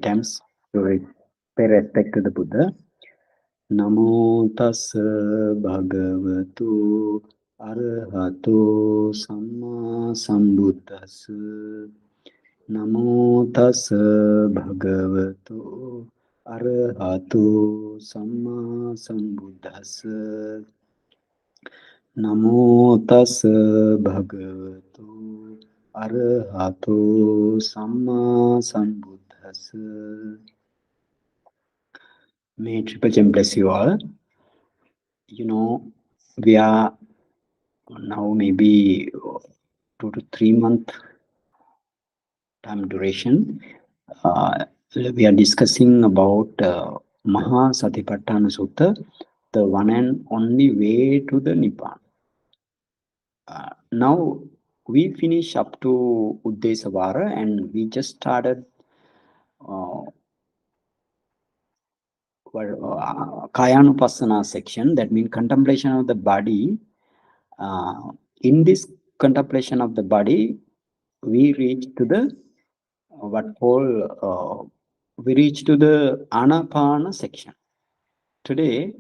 attempts to pay respect to the Buddha. Namo tassa bhagavato arahato samma sambuddhassa. Namo tassa bhagavato arahato samma sambuddhassa. Namo tassa bhagavato arahato samma sambuddhassa. May Triple Gem bless you all. You know, we are now maybe 2 to 3 month time duration. We are discussing about Mahāsatipațțhāna Sutta, the one and only way to the Nibbana. Now we finish up to Uddesavara and we just started Kāyānupassanā section, that means contemplation of the body. In this contemplation of the body, we reach to the we reach to the Ānāpāna section. Today,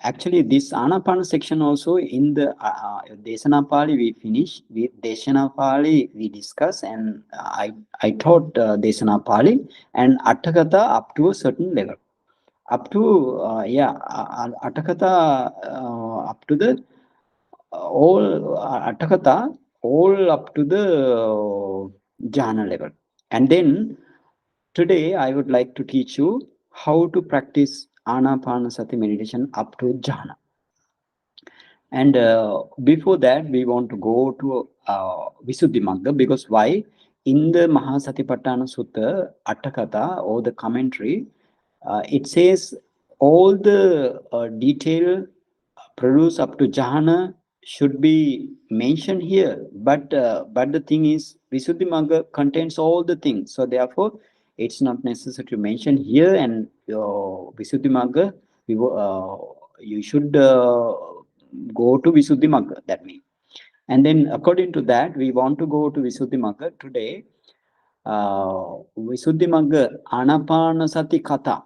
actually this Ānāpāna section also in the Desana Pali we finish. With Desana Pali we discuss, and I taught Desana Pali and Atthakatha up to a certain level. Up to Atthakatha up to the all Atthakatha all up to the jhana level. And then today I would like to teach you how to practice Ānāpānasati meditation up to jhana. And before that we want to go to Visuddhimagga, because why? In the Mahāsatipațțhāna Sutta Atthakatha or the commentary, it says all the detail produced up to jhana should be mentioned here, but the thing is Visuddhimagga contains all the things, so therefore it's not necessary to mention here. And Visuddhimagga, you should go to Visuddhimagga, that means. And then according to that we want to go to Visuddhimagga today. Visuddhimagga Ānāpānasati Katha.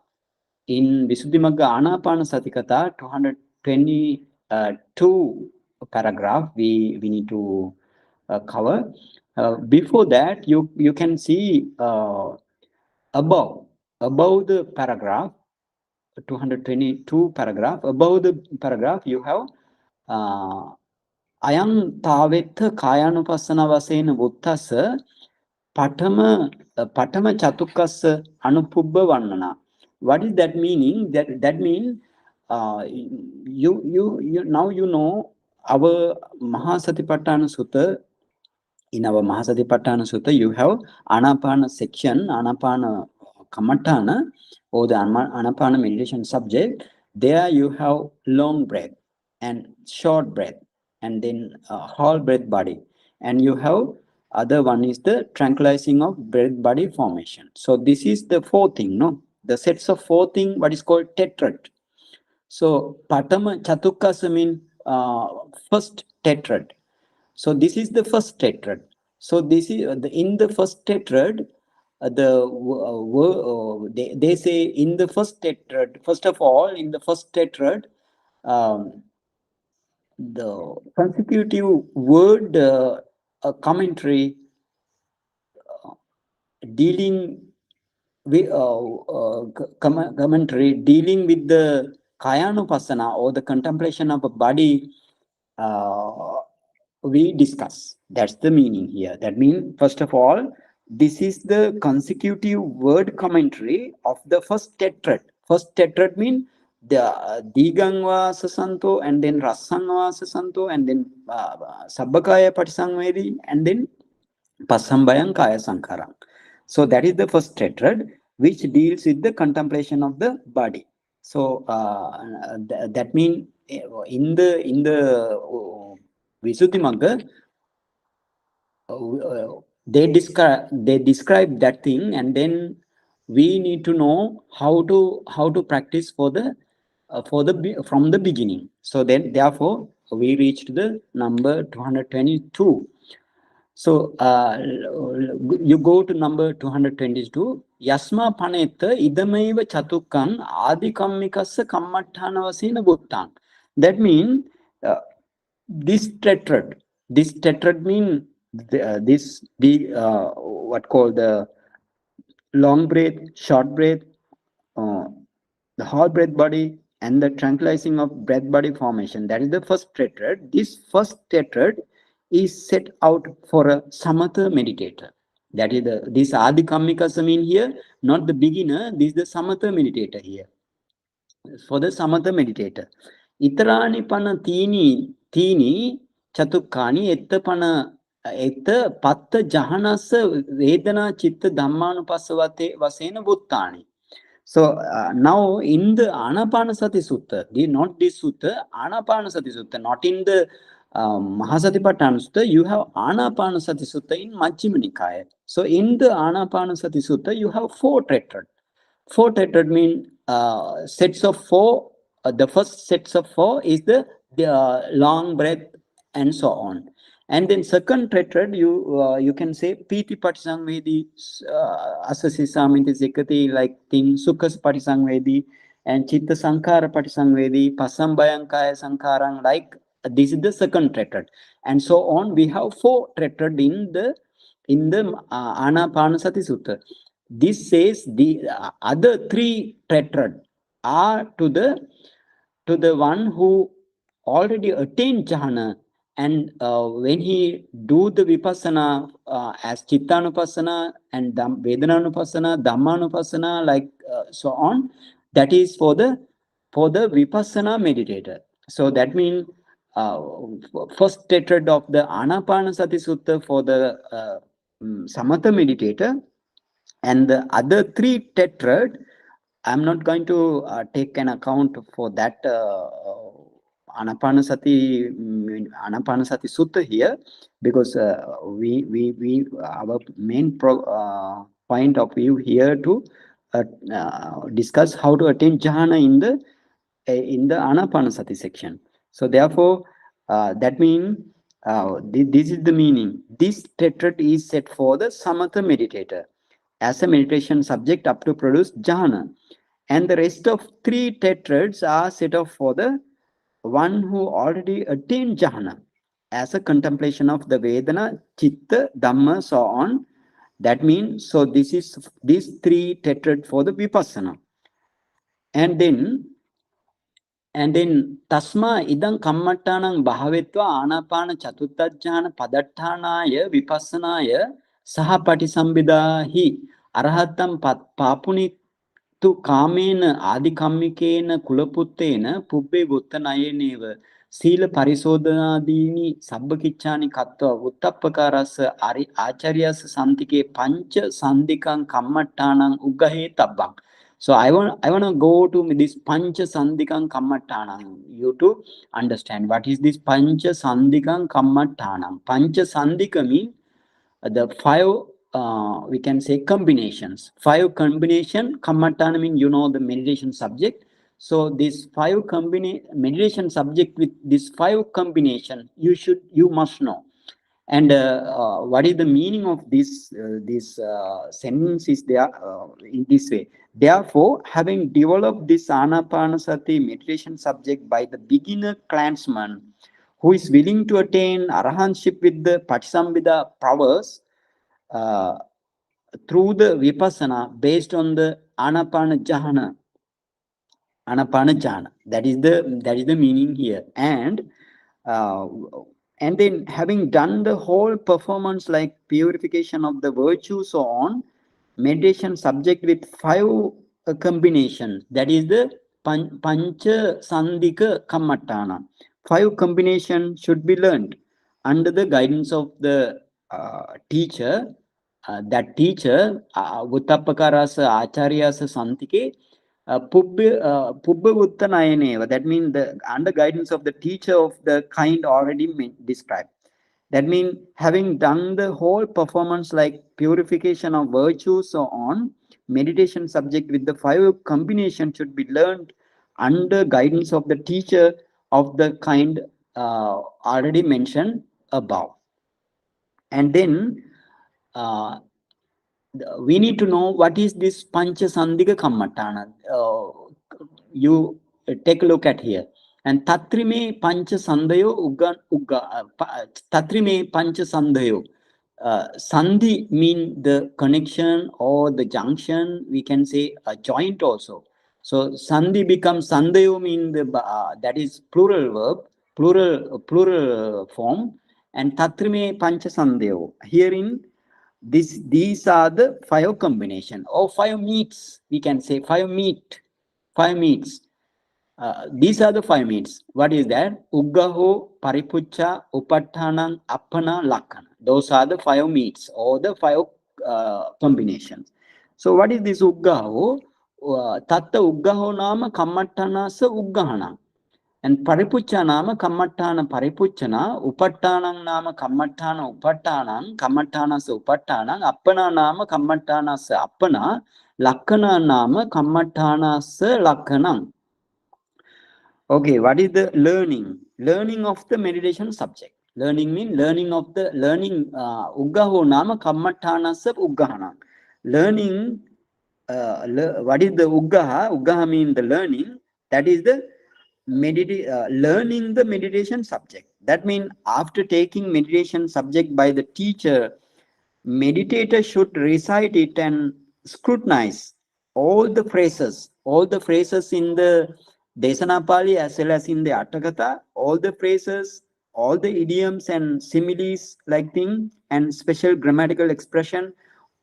In Visuddhimagga Ānāpānasati Katha 222 paragraph we need to cover. Before that you can see above the paragraph 222 paragraph, above the paragraph you have Ayam Tāvetha Kāyānupassanā vasena buddhassa Patama Chatukkassa Anupubba Vannana. What is that meaning? That means you now you know our Mahāsatipațțhāna Sutta. In our Mahāsatipațțhāna Sutta you have Ānāpāna section, Ānāpāna Kammatthana or the Ānāpāna meditation subject. There you have long breath and short breath and then whole breath body, and you have other one is the tranquilizing of breath body formation. So this is the fourth thing, no? The sets of four thing, what is called tetrad. So Patama Chatukkassa mean first tetrad. So this is the first tetrad. So this is in the first tetrad. They say in the first tetrad. First of all, in the first tetrad, the consecutive word commentary dealing with commentary dealing with the Kāyānupassanā or the contemplation of a body. We discuss. That's the meaning here. That means, first of all, this is the consecutive word commentary of the first tetrad. First tetrad means the Digangva Sasanto, and then Rasangva Sasanto, and then Sabbakaya Patisangvedi, and then Passambayang Kaya Sankarang. So that is the first tetrad, which deals with the contemplation of the body. So that means in the Visuddhimagga, they describe that thing, and then we need to know how to practice from the beginning. So then therefore we reached the number 222. So you go to number 222. Yasma paneta idamaiva chatukkan adikammikassa kammatthana vasena buddhaṃ. That means this tetrad mean what called the long breath, short breath, the whole breath body, and the tranquilizing of breath body formation. That is the first tetrad. This first tetrad is set out for a samatha meditator. That is this adikammikassa mean here, not the beginner. This is the samatha meditator here. For the samatha meditator. Itarani pana tini chatukani etta patta jahanasa vedana chitta dhammanupassavate vasena buttani. So now in the Ānāpānasati Sutta, not this Sutta, Ānāpānasati Sutta, not in the Mahāsatipațțhāna Sutta, you have Ānāpānasati Sutta in Majjhima Nikāya. So in the Ānāpānasati Sutta, you have 4 tetrad. 4 tetrad mean sets of 4. The first sets of 4 is the long breath and so on. And then second tetrad, you can say piti patisangvedi, asasi samiti zekati, like thing, sukhas patisangvedi, and chitta sankara patisangvedi, pasambayankaya sankarang, like this is the second tetrad. And so on, we have 4 tetrad in the Ānāpānasati Sutta. This says the other 3 tetrad are to the one who already attained jhana. And when he do the vipassana as Chitta-Nupassana and Vedana-Nupassana, Dhamma-Nupassana, like so on, that is for the vipassana meditator. So that means first tetrad of the Ānāpānasati Sutta for the samatha meditator, and the other 3 tetrad, I'm not going to take an account for that Ānāpānasati Sutta here, because we our main point of view here to discuss how to attain jhana in the Ānāpānasati section. So therefore, that means this is the meaning. This tetrad is set for the samatha meditator as a meditation subject up to produce jhana, and the rest of 3 tetrads are set off for the one who already attained jhana as a contemplation of the Vedana, Chitta, Dhamma, so on. That means, so this is these 3 tetrad for the vipassana. And then tasma idang kammattanang bhavetva Ānāpāna chaturtajjhana padatthānāya vipassanāya saha patisambidāhi arahatam papuni tu kāmena ādikammikena kulaputtena pubbe vuttanayeneva sīla parisodhanādīni sabbakicchāni kattva uttappakārassa ācaryassa santike pancha sandikang kammattānang uggahe tabbang. So I want to go to this pancha sandikang kammattānang. You to understand what is this pancha sandikang kammattānang. Pancha sandika means the 5 we can say combinations. 5 combination. Kammattāna means the meditation subject. So this 5 meditation subject with this 5 combination you must know. And what is the meaning of this sentence is there in this way. Therefore, having developed this Ānāpānasati meditation subject by the beginner clansman who is willing to attain arahantship with the Patisambhida powers through the vipassana based on the Ānāpānajhāna. That is the meaning here. And then having done the whole performance like purification of the virtue, so on, meditation subject with 5 combinations. That is the pancha sandika kammattāna. 5 combinations should be learned under the guidance of the teacher. That teacher, Uttappakārassa Acharyasa Santike, Pubba Vuttanayaneva. That means under guidance of the teacher of the kind already described. That means having done the whole performance like purification of virtue, so on, meditation subject with the 5 combinations should be learned under guidance of the teacher of the kind already mentioned above. And then we need to know what is this Pancha Sandhika Kammatana. You take a look at here. And Tatrime Pancha Sandhayo Tatrime Pancha Sandhayo. Sandhi mean the connection or the junction. We can say a joint also. So Sandhi becomes Sandhayo mean the that is plural verb, plural form. And Tatrime Pancha Sandhayo. Herein these are the 5 combination or 5 meats. We can say 5 meats. These are the 5 meats. What is that? Uggaho, Paripuccha, Upattanam, Appana, Lakkana. Those are the 5 meats or the 5 combinations. So what is this Uggaho? Tatta Uggaho nama Kammattanasa Uggahana. And Paripuccha nama Kammattana Paripuccana, Upattanam nama Kammattana Upattanam, Kammattanasa Upattanam, Appana nama Kammattanasa Appana, Lakkana nama Kammattanasa Lakkanam. Okay, what is the learning? Learning of the meditation subject. Learning means learning of the Uggaho nama Kammattanasa Uggahana. Learning, what is the Uggaha? Uggaha means the learning. That is the learning the meditation subject. That means after taking meditation subject by the teacher, meditator should recite it and scrutinize all the phrases in the Desanapali as well as in the Atthakatha, all the phrases, all the idioms and similes like thing and special grammatical expression,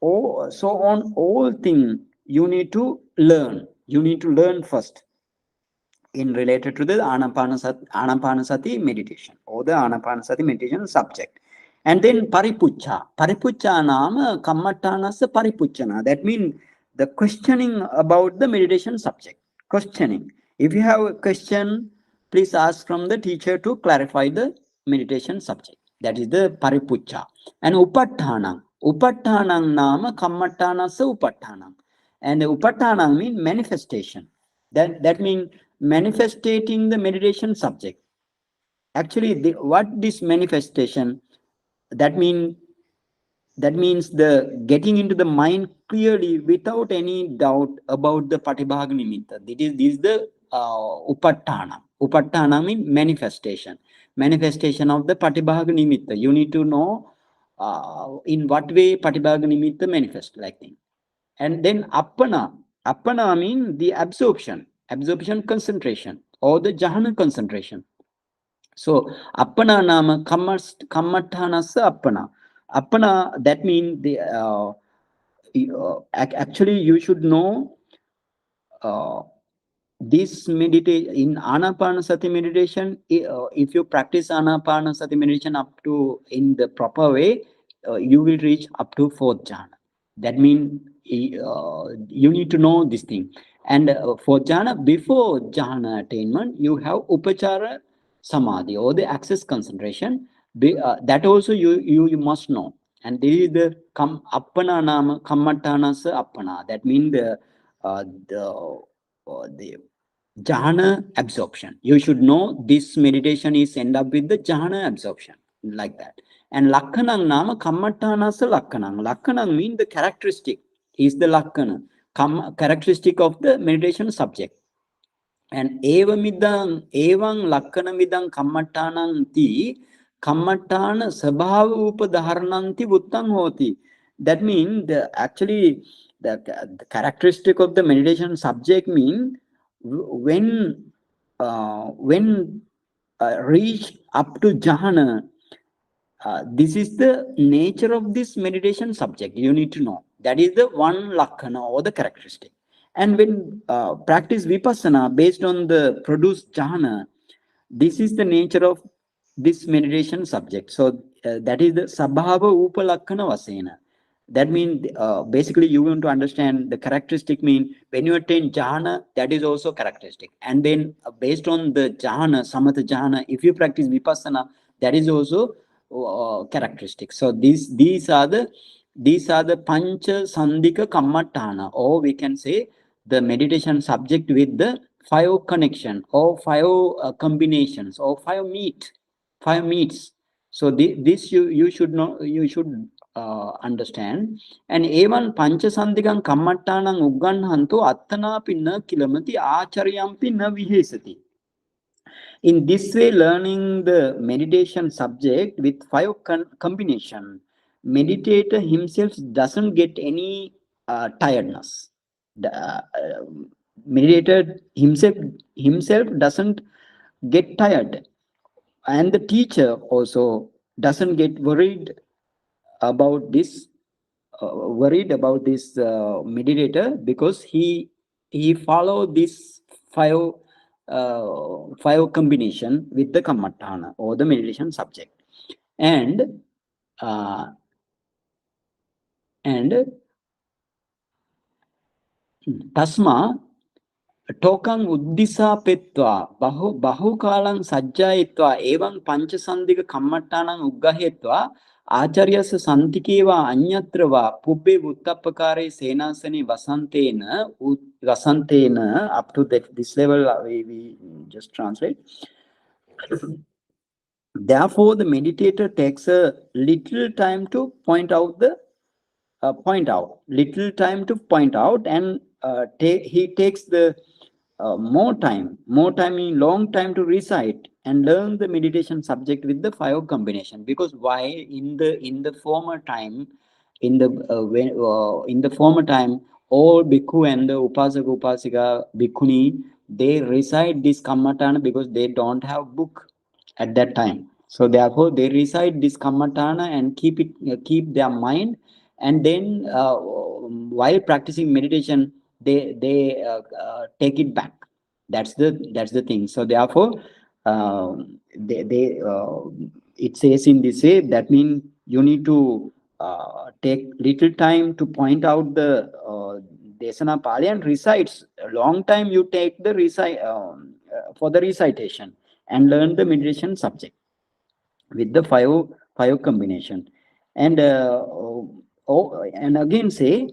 or so on, all thing you need to learn. You need to learn first in related to the Ānāpānasati meditation or the Ānāpānasati meditation subject. And then Paripuccha nama Kammattanasa Paripuccana. That means the questioning about the meditation subject. Questioning. If you have a question, please ask from the teacher to clarify the meditation subject. That is the Paripuccha. And Upattanam nama Kammattanasa Upattanam. And Upattanam means manifestation. That means manifestating the meditation subject. Actually, what this manifestation, that means the getting into the mind clearly without any doubt about the Patibhaga Nimitta. This is the Upattana. Upattana means manifestation. Manifestation of the Patibhaga Nimitta. You need to know in what way Patibhaga Nimitta manifest like thing. And then Appana means the absorption concentration or the jhana concentration. So Appana nama Kammattanasa Appana. Appana, that means the actually you should know this meditation in Ānāpānasati meditation. If you practice Ānāpānasati meditation up to in the proper way, you will reach up to 4th jhana. That means you need to know this thing. And for jhana, before jhana attainment, you have upachara samadhi or the access concentration. That also you must know. And there is the appana nama kammattanasa appana. That means the jhana absorption. You should know this meditation is end up with the jhana absorption like that. And lakkanam nama kammattanasa lakkanam. Lakkanam means the characteristic is the lakkana, characteristic of the meditation subject. And evang lakkanamidang kammattanam ti kammattana sabhava upadharananti vuttang hoti. That means actually the characteristic of the meditation subject means when reach up to jhana, this is the nature of this meditation subject. You need to know. That is the one lakkana or the characteristic. And when practice vipassana based on the produced jhana, this is the nature of this meditation subject. So that is the sabhava upalakkana vasena. That means basically you want to understand the characteristic mean when you attain jhana, that is also characteristic. And then based on the jhana, samatha jhana, if you practice vipassana, that is also characteristic. So these are the pancha sandhika kammatthana, or we can say the meditation subject with the 5 connection or 5 combinations or 5 meats. So this you should know, you should understand. And evan panchasandikam kammattanam ugganhantu attana pinna kilamati acharyam pinna vihesati. In this way, learning the meditation subject with 5 combination, meditator himself doesn't get any tiredness. The meditator himself doesn't get tired, and the teacher also doesn't get worried about this meditator, because he follow this 5 combination with the kammatthana or the meditation subject. And tasma tokang uddisa petva bahukalang sajjayitva evam panchasandika kammattanam uggahetva acharyasa santikeva anyatrava pubbe uttappakare senasani vasantena. Up to this level we just translate. Therefore, the meditator takes a little time to point out, and he takes the more time in long time to recite and learn the meditation subject with the 5 combination. Because why? In the former time, all bhikkhu and the upasaka upasika bhikkhuni, they recite this kammatthana because they don't have book at that time. So therefore they recite this kammatthana and keep their mind, and then while practicing meditation they take it back. That's the thing. So therefore it says in this way, that means you need to take little time to point out the Desana Pali and recites. A long time you take the for the recitation and learn the meditation subject with the 5 combination. And and again say,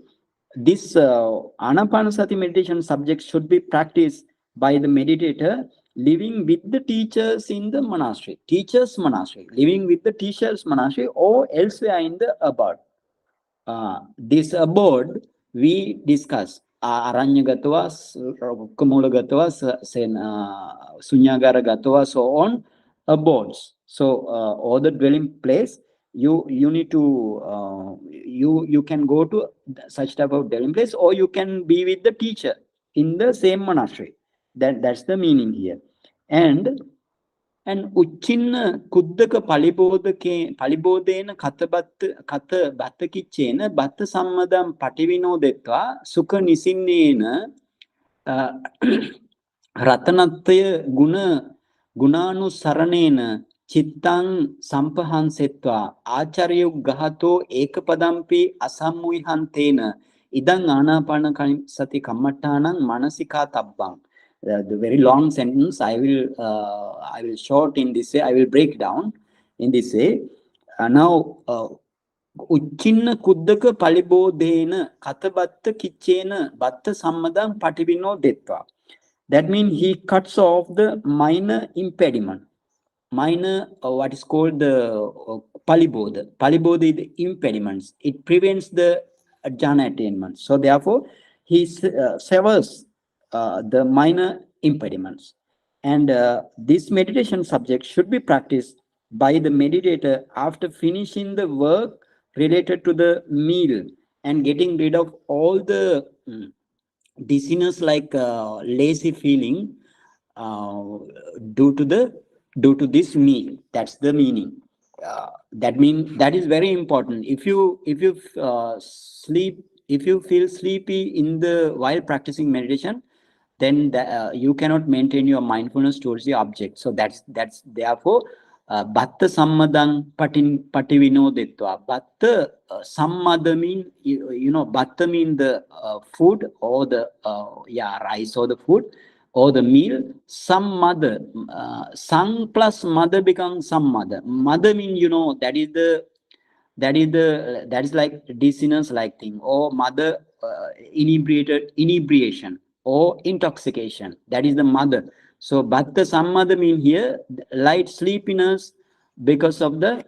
this Ānāpānasati meditation subject should be practiced by the meditator living with the teachers in the monastery, living with the teachers monastery or elsewhere in the abode. This abode we discuss Aranyagatva, Rukkhamulagatva, Sunyagaragatva, so on, abodes. So all the dwelling place, you need to you can go to such type of dwelling place, or you can be with the teacher in the same monastery. That's the meaning here. And uchinna kuddaka palibodena kata batta kiccena batta sammadam pativinodettva sukha nisinnena ratanatya gunanusaranena chittang sampahansetva acharyuggahato ekapadampi asammuihantena idang Ānāpānasati kammattanam manasika tabbang. The very long sentence I will short in this way. I will break down in this way. Now uchinna kuddaka palibodena katabatta kiccena batta sammadam pativino detva. That means he cuts off the minor impediment. What is called the paliboda. Paliboda is the impediments. It prevents the jhana attainment. So therefore he severs the minor impediments. And this meditation subject should be practiced by the meditator after finishing the work related to the meal and getting rid of all the dizziness like lazy feeling due to this meal. That's the meaning. That is very important. If you feel sleepy in the while practicing meditation, then you cannot maintain your mindfulness towards the object. So that's therefore batta sammadang pativinodetva. Batta sammada mean, batta mean the food or the rice or the food or the meal. Some mother, sang plus mother becomes some mother. Mother mean, that is like dizziness like thing, or mother inebriation or intoxication. That is the mother. So batta sammada mean here light sleepiness because of the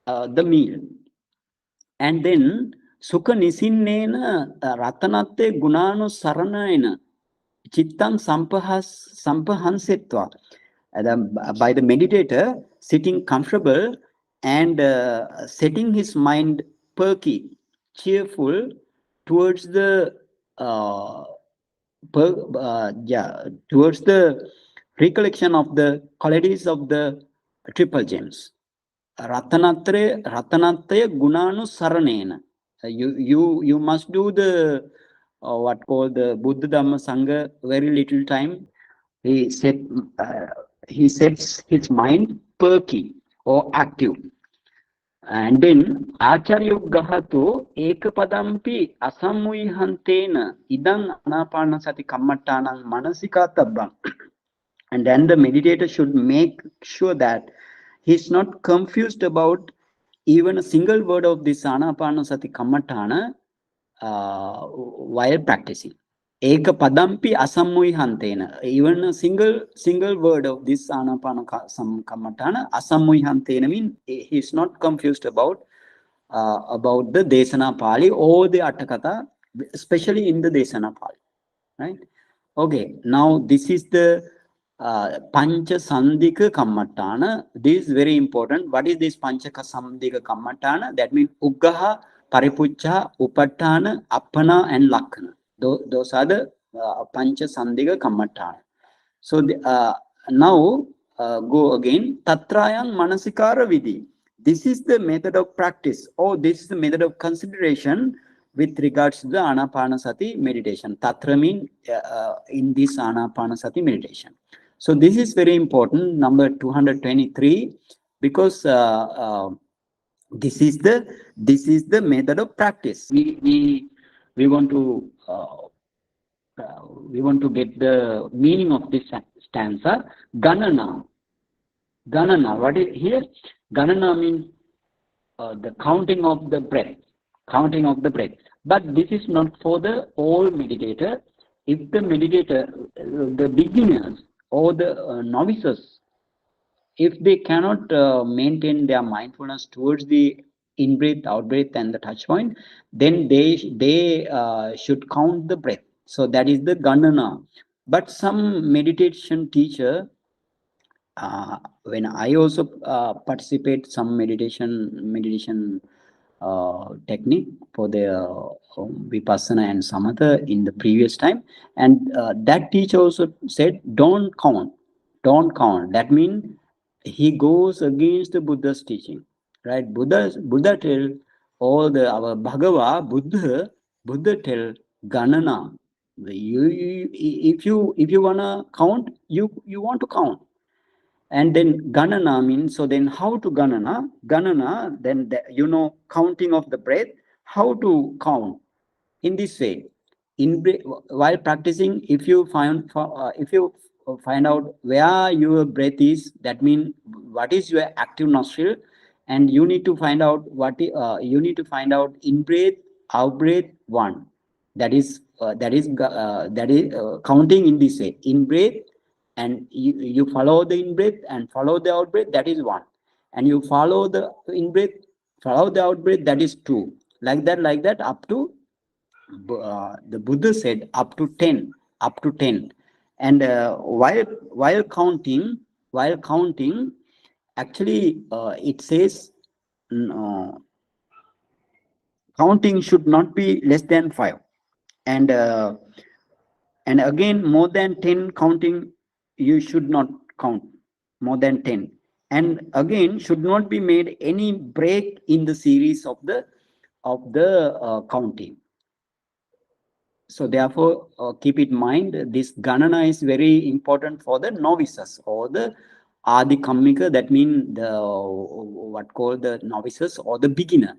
the meal. And then sukha nisinnena ratanatte gunanu saranayana chittang sampahansetva. By the meditator sitting comfortable and setting his mind perky, cheerful towards the towards the recollection of the qualities of the triple gems. Ratanatre gunanu saranena. You must do the what called the Buddha Dhamma Sangha very little time. He sets his mind perky or active. And then Acharyuggahato ekapadampi asammuihantena idang anapanasati kammattanang manasikatabam. And then the meditator should make sure that he's not confused about even a single word of this Ānāpānasati kammattana while practicing. Eka padampi asammuihantena. Even a single word of this Ānāpānasati kammattana, asammuihantena means he is not confused about the Desana Pali or the Atthakatha, especially in the Desana Pali. Right? Okay, now this is the Pancha Sandhika Kammattāna. This is very important. What is this Pancha Sandhika Kammattāna? That means Uggaha, Paripuccha, Upattana, Appana and Lakkana. Those are the Pancha Sandhika Kammattāna. So now go again. Tatrayang Manasikara Vidhi. This is the method of practice, or this is the method of consideration with regards to the Ānāpānasati meditation. Tatra means in this Ānāpānasati meditation. So this is very important, number 223, because this is the method of practice. We want to get the meaning of this stanza. Ganana. What is here? Ganana means the counting of the breath. Counting of the breath. But this is not for the all meditator. If the meditator, the beginners or the novices, if they cannot maintain their mindfulness towards the in-breath, out-breath and the touch point, then they should count the breath. So that is the Ganana. But some meditation teacher, when I also participate some meditation technique for the Vipassana and Samatha in the previous time, and that teacher also said, don't count. That means he goes against the Buddha's teaching, right? Buddha tell our Bhagava Buddha tell Ganana. If you wanna count, you want to count. And then Ganana means, so then how to Ganana? Ganana, then counting of the breath. How to count? In this way, while practicing, if you find out where your breath is, that means what is your active nostril, and you need to find out in breath, out breath, one. That is counting in this way. In breath, and you follow the in-breath and follow the out-breath, that is one. And you follow the in-breath, follow the out-breath, that is two. Like that, up to, the Buddha said, up to 10. And while counting, actually it says counting should not be less than 5. And again, more than 10 counting, you should not count more than 10. And again, should not be made any break in the series of the counting. So therefore, keep in mind, this Ganana is very important for the novices or the Adi Kammika, that means the what called the novices or the beginner.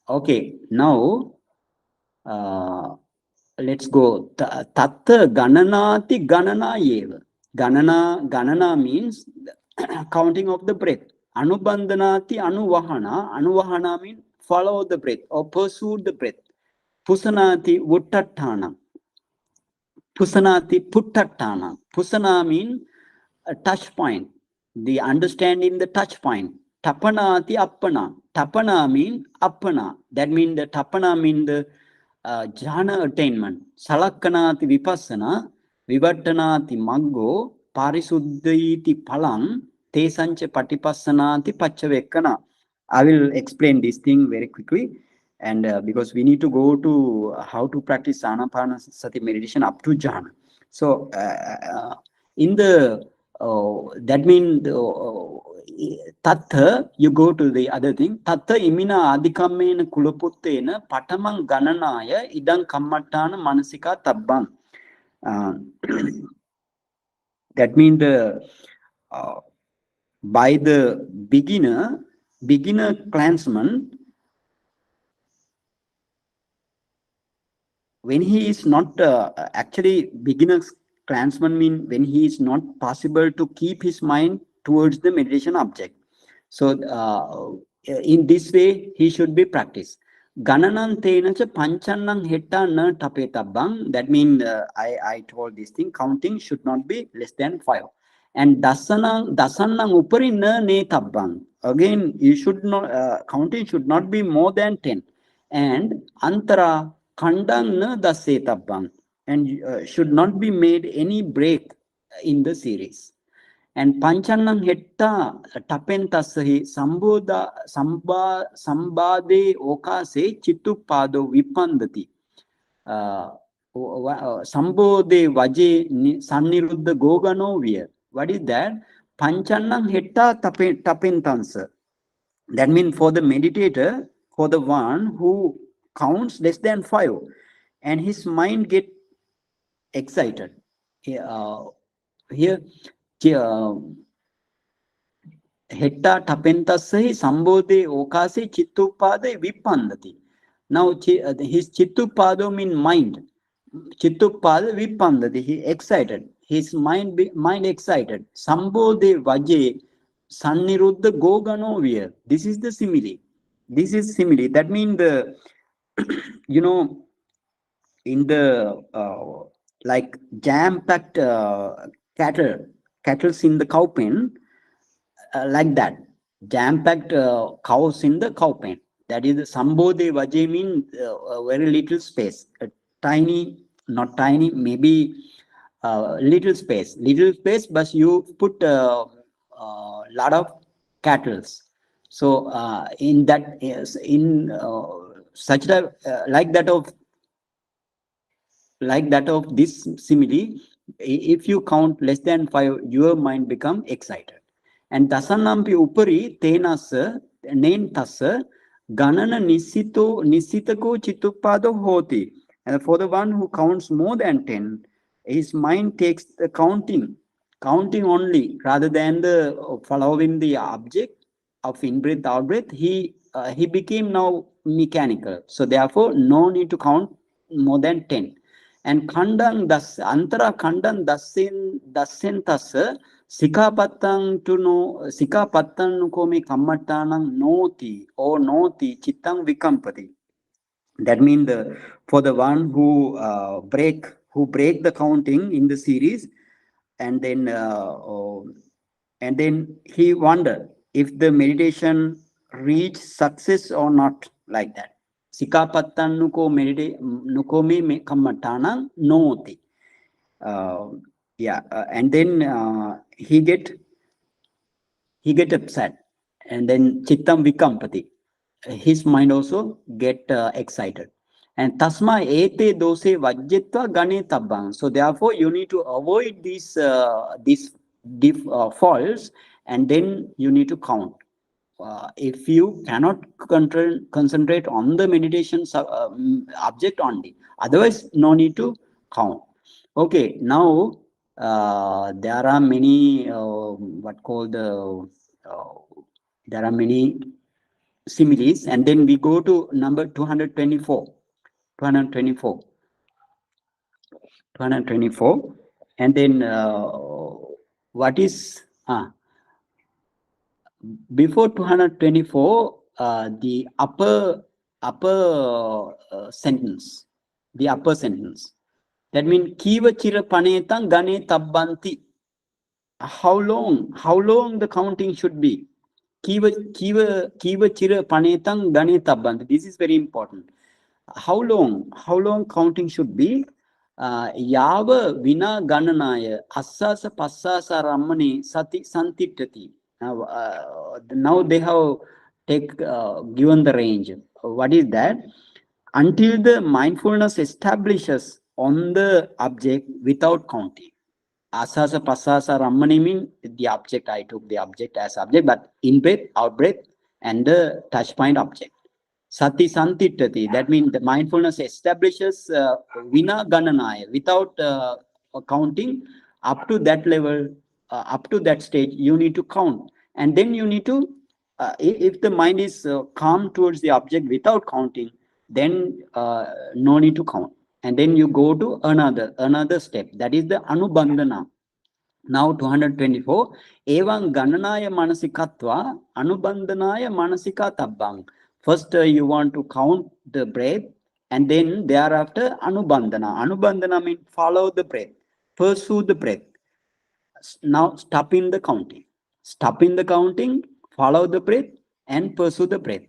Okay, now let's go. Tatta Gananati Ganana Yeva. Ganana means counting of the breath. Anubandhanati Anuvahana means follow the breath or pursue the breath. Pusanati Vuttattana. Pusanati Puttattana. Pusana means a touch point. The understanding the touch point. Tapanati appana. Tapana mean appana. That means the tapana mean the jhana attainment. Salakkanati vipassana. Vivattanati maggo. Parisuddhaiti palam. Tesancha patipassanati pachavekkana. I will explain this thing very quickly. And because we need to go to how to practice Ānāpānasati meditation up to jhana. So in the that means tattha, you go to the other thing. Tattha imina adikammena kulaputtena patamang gananaya idang kammattana manasika tabbang. That means the by the beginner clansman, when he is not actually beginner's clansman mean when he is not possible to keep his mind towards the meditation object. So in this way he should be practiced. Gananan tenacha panchanang hetta na tapetabbang. That means I told this thing, counting should not be less than 5. And dasannang upari na ne tabbang. Again, you should not counting should not be more than 10. And antara kandang na dasetabang, and should not be made any break in the series. And panchanang hetta tapentasahi sambade okase chittupado vipandati. Sambode vaje sanniruddha goganovya. What is that? Panchanang hetta tapentansa. That means for the meditator, for the one who counts less than 5, and his mind get excited. Here hetta tapentassahi sambodhe okase chittupade vipandati. Now his chittupado mean mind. Chittupade vipandati. He excited. His mind excited. Sambodhe vaje sanniruddha goganovya. This is the simile. This is simile. That means the in the like jam-packed cattle's in the cow pen, like that, jam-packed cows in the cow pen. That is the sambodhe vaje mean very little space, tiny, not tiny, maybe little space, but you put a lot of cattles. So in that such a like that of this simile, if you count less than 5, your mind become excited. And dasanampi upari tenasa nentasa ganana nisitako chittupado hoti. And for the one who counts more than 10, his mind takes the counting only, rather than the following the object of in-breath, out-breath. He became now mechanical. So therefore, no need to count more than 10. And kandang antara kandang dasen tasa sikapatang nukomi kammatanang noti or noti chittang vikampati. That means for the one who break the counting in the series, and then he wonder if the meditation reach success or not, like that. Sikapattan nukome kammatana noti. And then he get upset, and then chittam vikampati. His mind also get excited. And tasma ete dose vajjitva gane tabbang. So therefore, you need to avoid these faults, and then you need to count. If you cannot concentrate on the meditation object only, otherwise no need to count. Okay, now there are many there are many similes, and then we go to number 224, and then what is before 224, the upper sentence, that means kiva chira panetang gane tabbanti. How long the counting should be? Kiva chira panetang danetabbant. This is very important. How long counting should be? Yava vina gananaya assasa passasa ramani sati santittati. Now they have given the range. What is that? Until the mindfulness establishes on the object without counting. Asasa pasasa ramani mean the object. I took the object as object, but in breath, out breath, and the touch point object. Sati santittati. That means the mindfulness establishes vina gananaya, without counting. Up to that level, up to that stage, you need to count, and then you need to. If the mind is calm towards the object without counting, then no need to count, and then you go to another step. That is the anubandhana. Now 224. Evam gananaya manasikatva anubandhanaya manasika tabbang. First you want to count the breath, and then thereafter anubandhana. Anubandhana means follow the breath, pursue the breath. Now stop in the counting. Stop in the counting, follow the breath, and pursue the breath.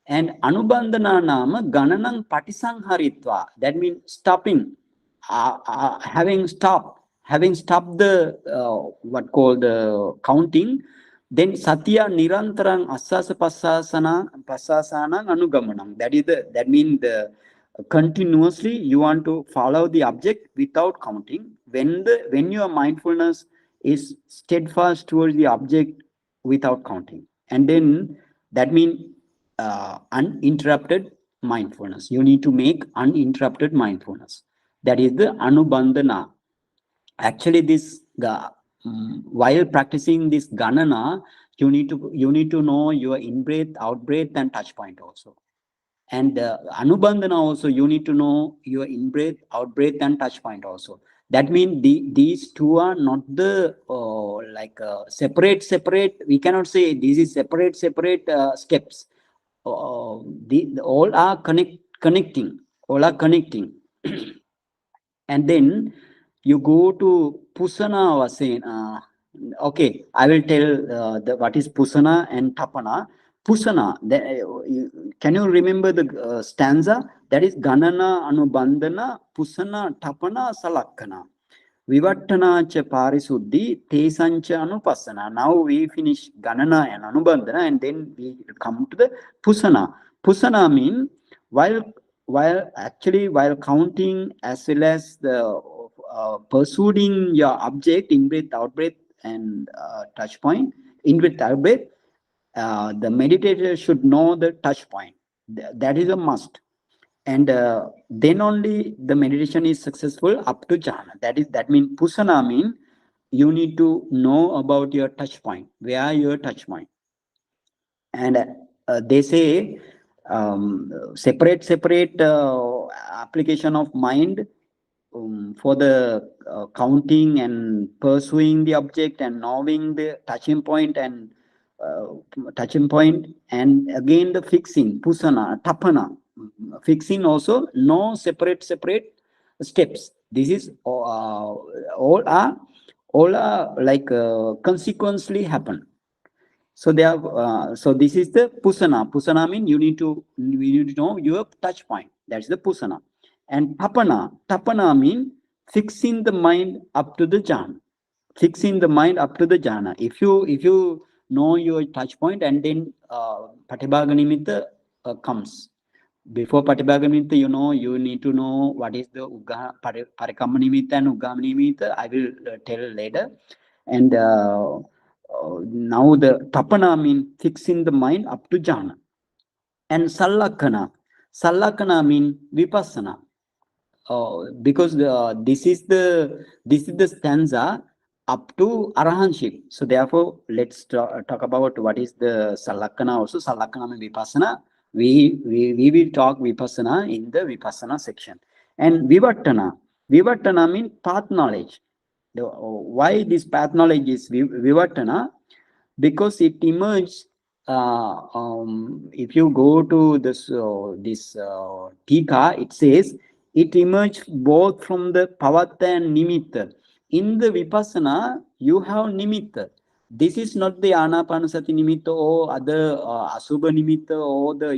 And anubandhana nama gananang patisangharitva. That means stopping, having stopped the what called the counting. Then satya nirantarang assasa passasana anugamanam. That means the continuously you want to follow the object without counting. When your mindfulness is steadfast towards the object without counting, and then that means uninterrupted mindfulness. You need to make uninterrupted mindfulness. That is the anubandhana. Actually, this while practicing this ganana, you need to know your in breath, out breath, and touch point also. And anubandhana also, you need to know your in breath, out breath, and touch point also. That means these two are not the separate. We cannot say this is separate steps. All are connecting. All are connecting. And then you go to Pusana Vasen. Okay, I will tell what is Pusana and Tapana. Pusana, can you remember the stanza? That is Ganana, Anubandhana, Pusana, Tapana, Salakkana. Vivattana cha parisuddhi, tesancha anupassana. Now we finish Ganana and Anubandhana, and then we come to the Pusana. Pusana means while counting as well as the pursuing your object in breath, out breath, and touch point, in breath, out breath, the meditator should know the touch point. That is a must. And then only the meditation is successful up to jhana. That means Pusana means you need to know about your touch point. Where your touch point? And they say separate application of mind for the counting and pursuing the object and knowing the touching point and again the fixing, Pusana, Tapana. Fixing also, no separate steps. This is all are like consequently happen. So they have so this is the Pusana. Pusana means you need to know your touch point. That's the Pusana. And Tapana means fixing the mind up to the jhana. Fixing the mind up to the jhana. If you know your touch point, and then Patibhaga Nimitta comes. Before Patibhaga Nimitta, you need to know what is the Parikamma Nimitta and Uggama Nimitta. I will tell later. And now the Tapana means fixing the mind up to jhana. And Sallakana means Vipassana. Because this is the stanza up to Arahanship. So therefore, let's talk about what is the Sallakana also. Sallakana means Vipassana. We will talk Vipassana in the Vipassana section. And Vivattana means path knowledge. Why this path knowledge is Vivattana? Because it emerges. If you go to this Tika, it says it emerges both from the Pavatta and Nimitta. In the Vipassana, you have Nimitta. This is not the Ānāpānasati nimitta or other Asubha nimitta or the,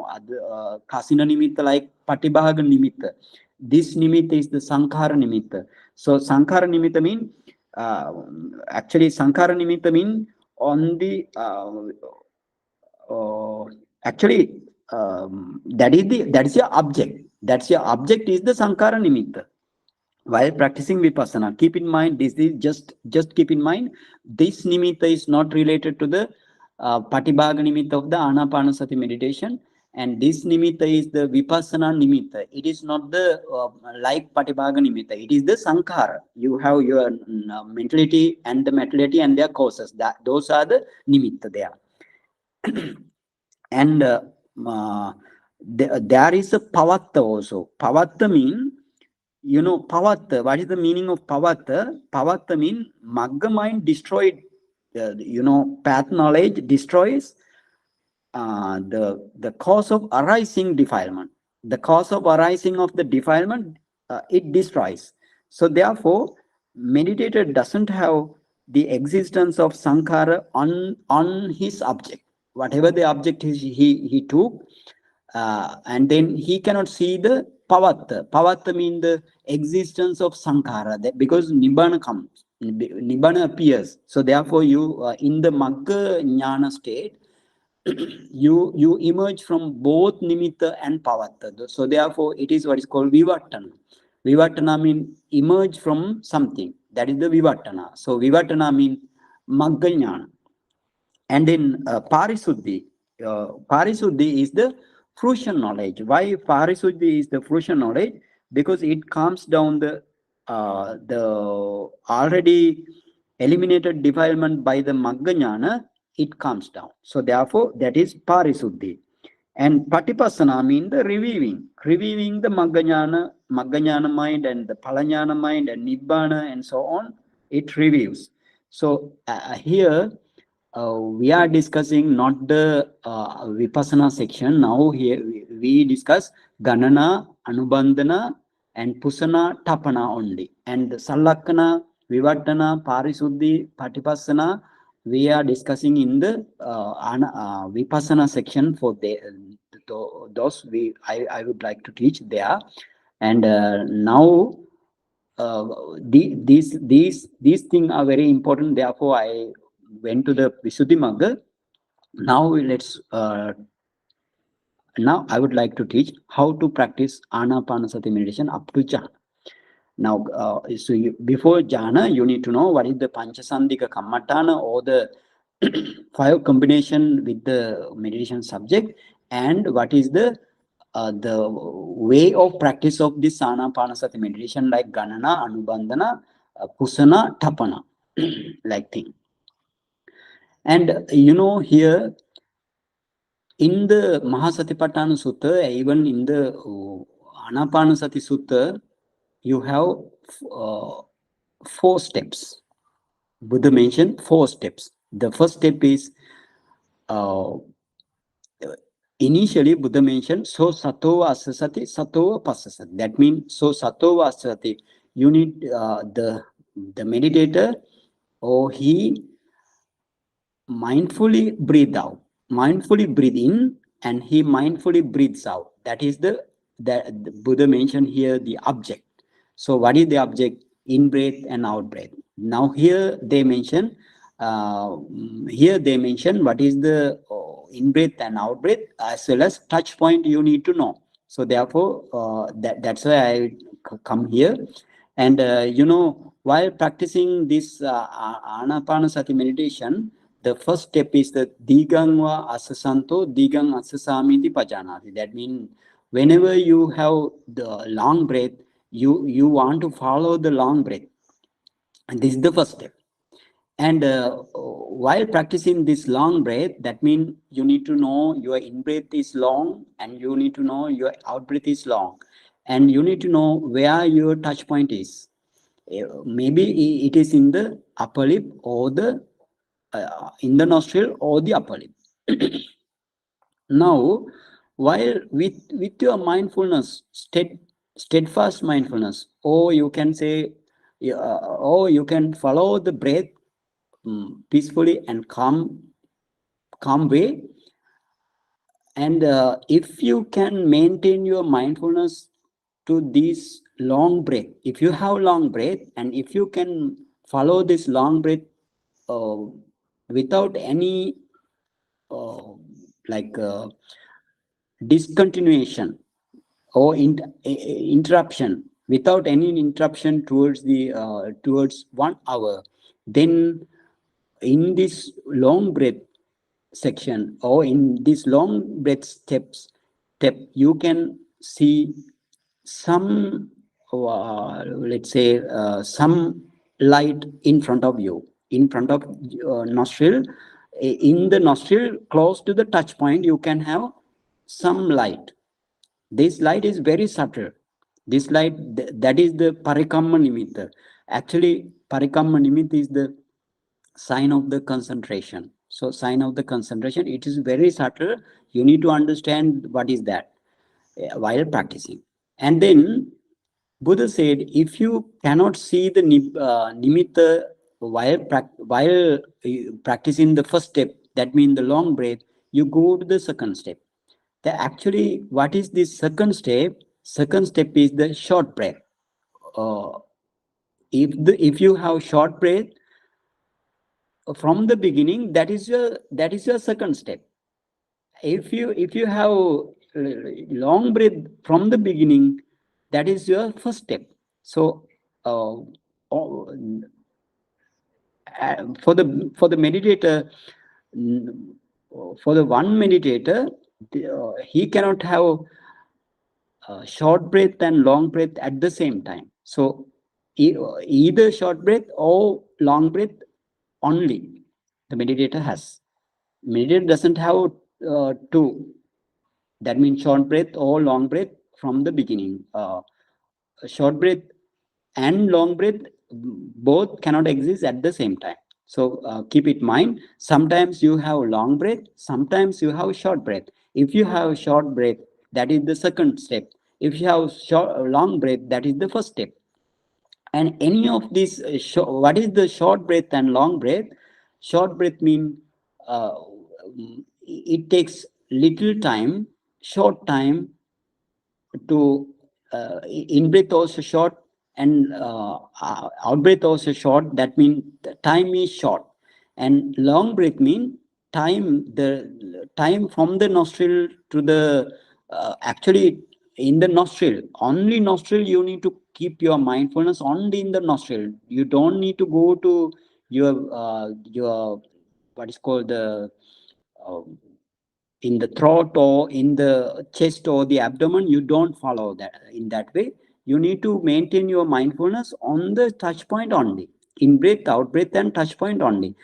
other Kasina nimitta like Patibhaga nimitta. This nimitta is the Sankhara nimitta. So Sankhara nimitta mean, actually Sankhara nimitta mean on the, actually that is your object. That's your object is the Sankhara nimitta. While practicing vipassana, keep in mind this is just keep in mind this nimitta is not related to the patibhaga nimitta of the anapanasati meditation, and this nimitta is the vipassana nimitta. It is not the like patibhaga nimitta. It is the sankhara. You have your mentality and the materiality and their causes. Those are the nimitta there. And there is a pavatta also. Pavatta mean, pavatta. What is the meaning of pavatta? Pavatta mean magga mind destroyed. Path knowledge destroys the cause of arising defilement. The cause of arising of the defilement, it destroys. So therefore, meditator doesn't have the existence of sankhara on his object. Whatever the object is, he took, and then he cannot see the pavatta. Pavatta means the existence of sankhara, because nibbana comes, nibbana appears. So therefore, you in the magga jnana state, you emerge from both nimitta and pavatta. So therefore, it is what is called vivattana. Vivattana means emerge from something. That is the vivattana. So vivattana means magga jnana. And then parisuddhi. Parisuddhi is the fruition knowledge. Why parisuddhi is the fruition knowledge? Because it calms down the already eliminated defilement by the magga jnana. It calms down. So therefore, that is parisuddhi. And patipassana means the reviving the magga jnana mind and the phala jnana mind and nibbana and so on. It revives. So here we are discussing not the vipassana section. Now here we discuss ganana, anubandhana, and pusana, tapana only. And sallakkhana, vivattana, parisuddhi, patipassana, we are discussing in the vipassana section. For those I would like to teach there. And now these things are very important. Therefore, I went to the Visuddhi Magga. Now now I would like to teach how to practice Ānāpānasati meditation up to jhana. Now, before jhana, you need to know what is the Panchasandhika Kammatthana, or the 5 combination with the meditation subject, and what is the way of practice of this Ānāpānasati meditation, like Ganana, Anubandhana, Pusana, Tapana, like thing. And here in the Mahāsatipațțhāna Sutta, even in the Ānāpānasati Sutta, you have 4 steps. Buddha mentioned 4 steps. The first step is initially Buddha mentioned so sato asasati, sato passasati. That means so sato asasati. You need the meditator, or he mindfully breathe out, mindfully breathe in, and he mindfully breathes out. That is the Buddha mentioned here the object. So what is the object? In breath and out breath. Now here they mention what is the in breath and out breath, as well as touch point you need to know. So therefore that's why I come here. And while practicing this Ānāpānasati meditation, the first step is the digangva asasanto digang asasamiti pajanati. That means whenever you have the long breath, you want to follow the long breath. And this is the first step. And while practicing this long breath, that means you need to know your in breath is long, and you need to know your out breath is long, and you need to know where your touch point is. Maybe it is in the upper lip, or the in the nostril, or the upper lip. Now, while with your mindfulness, steadfast mindfulness, or you can say, or you can follow the breath peacefully and calm way. And if you can maintain your mindfulness to this long breath, if you have long breath, and if you can follow this long breath uh, without any like discontinuation or interruption, without any interruption towards the towards 1 hour, then in this long breath section, or in this long breath step, you can see some let's say some light in front of you, in front of nostril. In the nostril close to the touch point, you can have some light. This light is very subtle. This light, that is the parikamma nimitta. Actually, parikamma nimitta is the sign of the concentration. So sign of the concentration, it is very subtle. You need to understand what is that while practicing. And then Buddha said, if you cannot see the nimitta while practicing the first step, that means the long breath, you go to the second step. Actually, what is this second step? Second step is the short breath. If you have short breath from the beginning, that is your second step. If you have long breath from the beginning, that is your first step. So for the meditator, for the one meditator, he cannot have short breath and long breath at the same time. So either short breath or long breath only the meditator has. Meditator doesn't have two. That means short breath or long breath from the beginning. Short breath and long breath both cannot exist at the same time. So keep it in mind. Sometimes you have long breath, sometimes you have short breath. If you have short breath, that is the second step. If you have long breath, that is the first step. And any of these, what is the short breath and long breath? Short breath means it takes little time, short time to in breath also short, and out breath also short. That means the time is short. And long breath means the time from the nostril to the actually in the nostril, only nostril. You need to keep your mindfulness only in the nostril. You don't need to go to your what is called the in the throat or in the chest or the abdomen. You don't follow that in that way. You need to maintain your mindfulness on the touch point only, in breath, out breath, and touch point only.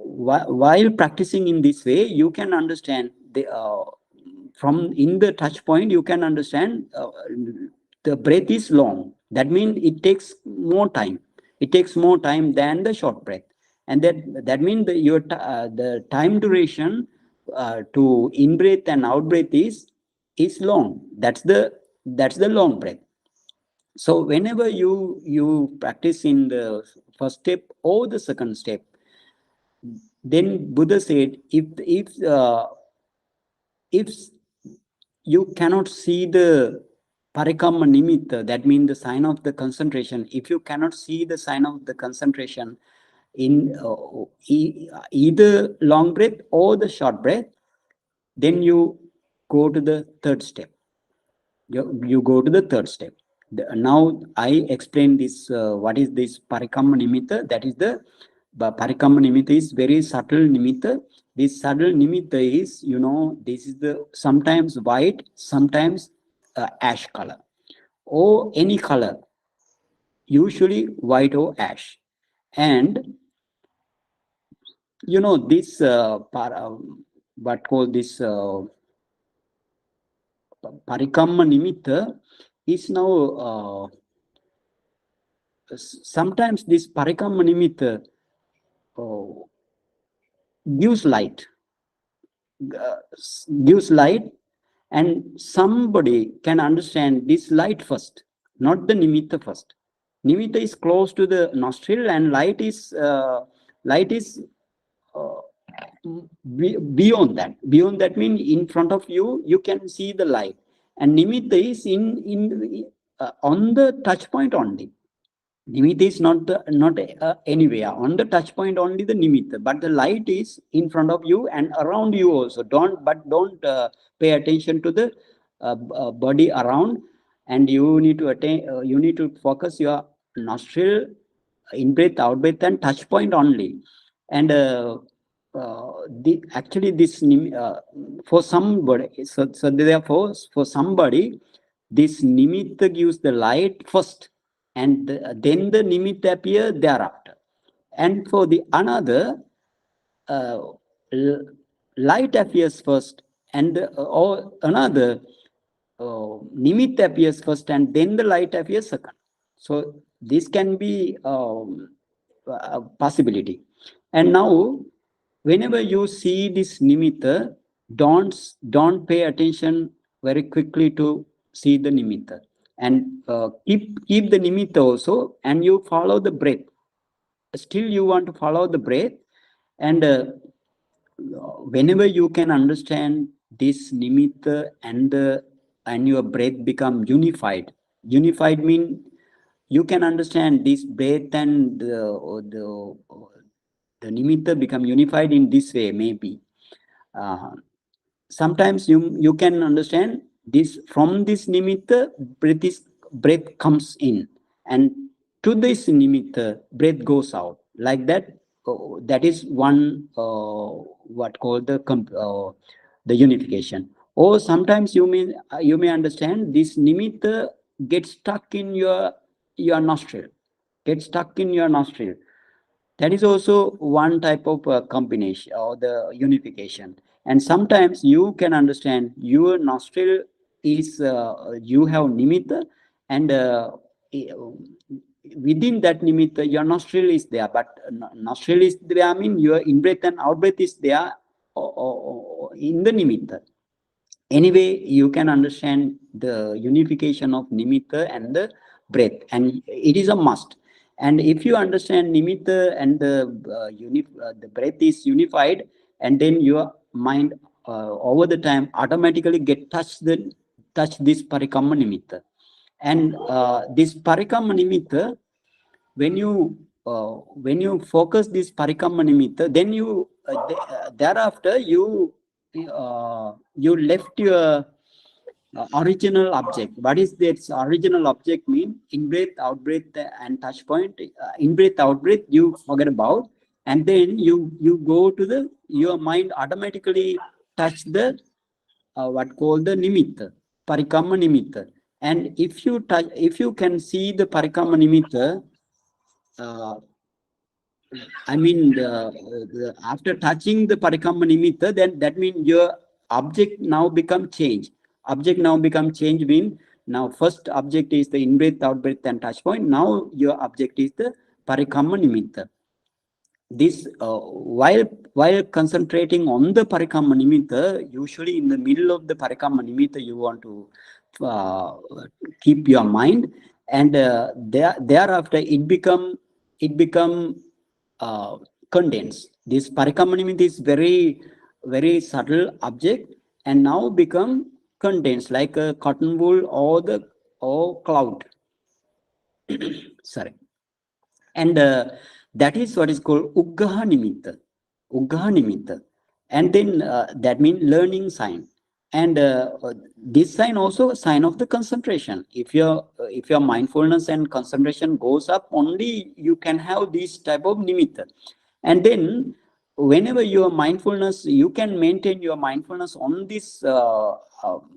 While practicing in this way, you can understand the from in the touch point, you can understand the breath is long. That means it takes more time. It takes more time than the short breath. And that means the time duration to in breath and out breath is long. That's the long breath. So whenever you practice in the first step or the second step, then Buddha said, if you cannot see the parikamma nimitta, that means the sign of the concentration. If you cannot see the sign of the concentration in either long breath or the short breath, then you go to the third step. You go to the third step. Now I explain this. What is this parikamma nimitta? That is the parikamma nimitta is very subtle nimitta. This subtle nimitta is, this is the sometimes white, sometimes ash color, or any color, usually white or ash. And this what called this parikamma nimitta is now sometimes this parikamma nimitta gives light, and somebody can understand this light first, not the nimitta first. Nimitta is close to the nostril, and light is Light is beyond that. Beyond that means in front of you, you can see the light. And nimitta is on the touch point only. Nimitta is not anywhere. On the touch point only the nimitta, but the light is in front of you and around you also. Don't pay attention to the body around, and you need to you need to focus your nostril, in breath, out breath, and touch point only. And actually this for somebody, so therefore for somebody, this nimitta gives the light first, and then the nimitta appear thereafter. And for the another, light appears first, and or another nimitta appears first, and then the light appears second. So this can be a possibility. And now, whenever you see this nimitta, don't pay attention very quickly to see the nimitta, and keep the nimitta also, and you follow the breath. Still you want to follow the breath, and whenever you can understand this nimitta and your breath become unified. Unified mean you can understand this breath and the nimitta become unified in this way. Maybe sometimes you can understand this, from this nimitta breath comes in, and to this nimitta breath goes out, like that. That is one what called the unification. Or sometimes you may understand this nimitta gets stuck in your nostril, gets stuck in your nostril. That is also one type of combination or the unification. And sometimes you can understand your nostril is you have nimitta, and within that nimitta your nostril is there, but nostril is there, I mean your in breath and out breath is there in the nimitta. Anyway, you can understand the unification of nimitta and the breath, and it is a must. And if you understand nimitta and the breath is unified, and then your mind over the time automatically get touch this parikamma nimitta. And this parikamma nimitta, when you focus this parikamma nimitta, then you thereafter you left your original object. What is this original object mean? In breath, out breath, and touch point. In breath, out breath, you forget about, and then you go to your mind automatically touch the what called the nimitta, parikamma nimitta. And if you can see the parikamma nimitta, I mean, after touching the parikamma nimitta, then that means your object now become change. Object now become change mean, now first object is the in breath, out breath, and touch point. Now your object is the parikamma nimitta. This while concentrating on the parikamma nimitta, usually in the middle of the parikamma nimitta, you want to keep your mind, and thereafter it become condensed. This parikamma nimitta is very subtle object, and now become condensed like a cotton wool or cloud. Sorry. And that is what is called uggaha nimitta. Uggaha nimitta. And then that means learning sign. And this sign also a sign of the concentration. If your mindfulness and concentration goes up, only you can have this type of nimitta. And then whenever your mindfulness, you can maintain your mindfulness on this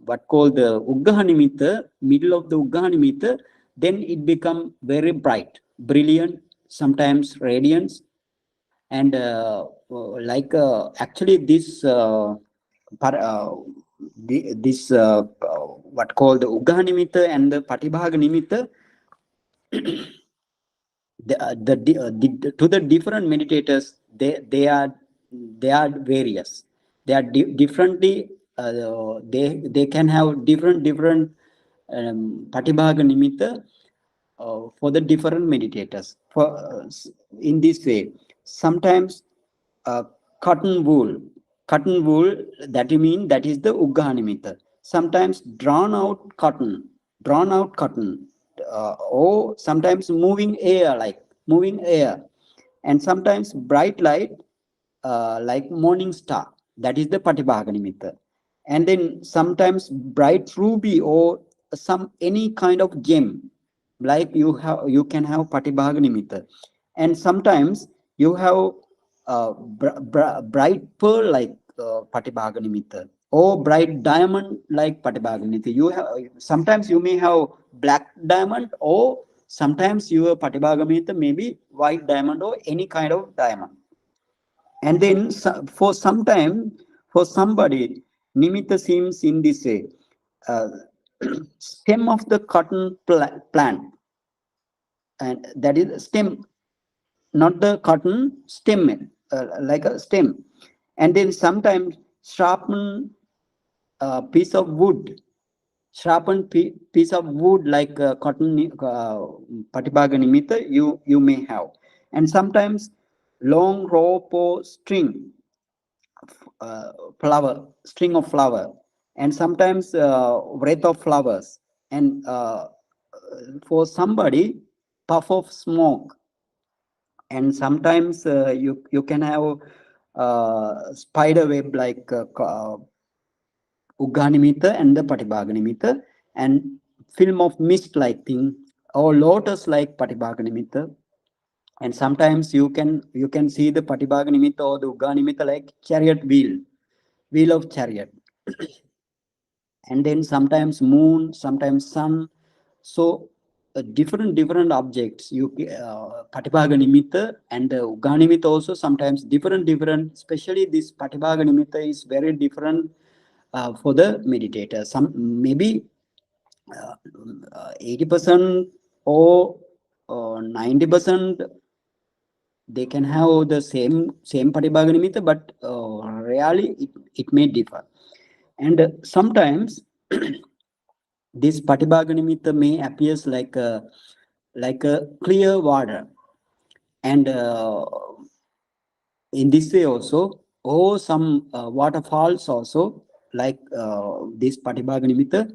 what called the uggaha nimitta, middle of the uggaha nimitta, then it become very bright, brilliant, sometimes radiance. And actually this what called the uggaha nimitta and the patibhaga nimitta, to the different meditators, they are various. They are differently. They can have different patibhaga nimitta for the different meditators. For in this way, sometimes cotton wool, that you mean, that is the Uggaha-nimitta. Sometimes drawn out cotton, or sometimes moving air, and sometimes bright light, like morning star, that is the Patibhaga nimitta. And then sometimes bright ruby or any kind of gem, like you can have Patibhaga nimitta. And sometimes you have bright pearl like Patibhaga nimitta, or bright diamond like Patibhaga nimitta. You have, sometimes you may have black diamond, or sometimes your Patibhaga nimitta may be white diamond or any kind of diamond. And then for some time, for somebody, nimitta seems in this way. Uh, Stem of the cotton plant, and that is stem, not the cotton stem, like a stem. And then sometimes sharpened piece of wood, piece of wood like cotton, Patibhaga nimitta, you may have. And sometimes long rope or string, uh, string of flower, and sometimes wreath of flowers, and for somebody, puff of smoke. And sometimes you can have spider web like Ugganimitta and the Patibhaganimitta, and film of mist like thing, or lotus like Patibhaganimitta. And sometimes you can see the Patibhaganimitta or the Ugganimitta like chariot wheel of chariot. And then sometimes moon, sometimes sun. So different objects, you Patibhaga nimitta and Ugga nimitta also sometimes different, especially this Patibhaga nimitta is very different for the meditator. Some maybe 80% or 90% they can have the same Patibhaga nimitta, but really it may differ. And sometimes this Patibhaga nimitta may appears like a clear water, and in this way also, or some waterfalls also, like this Patibhaga nimitta,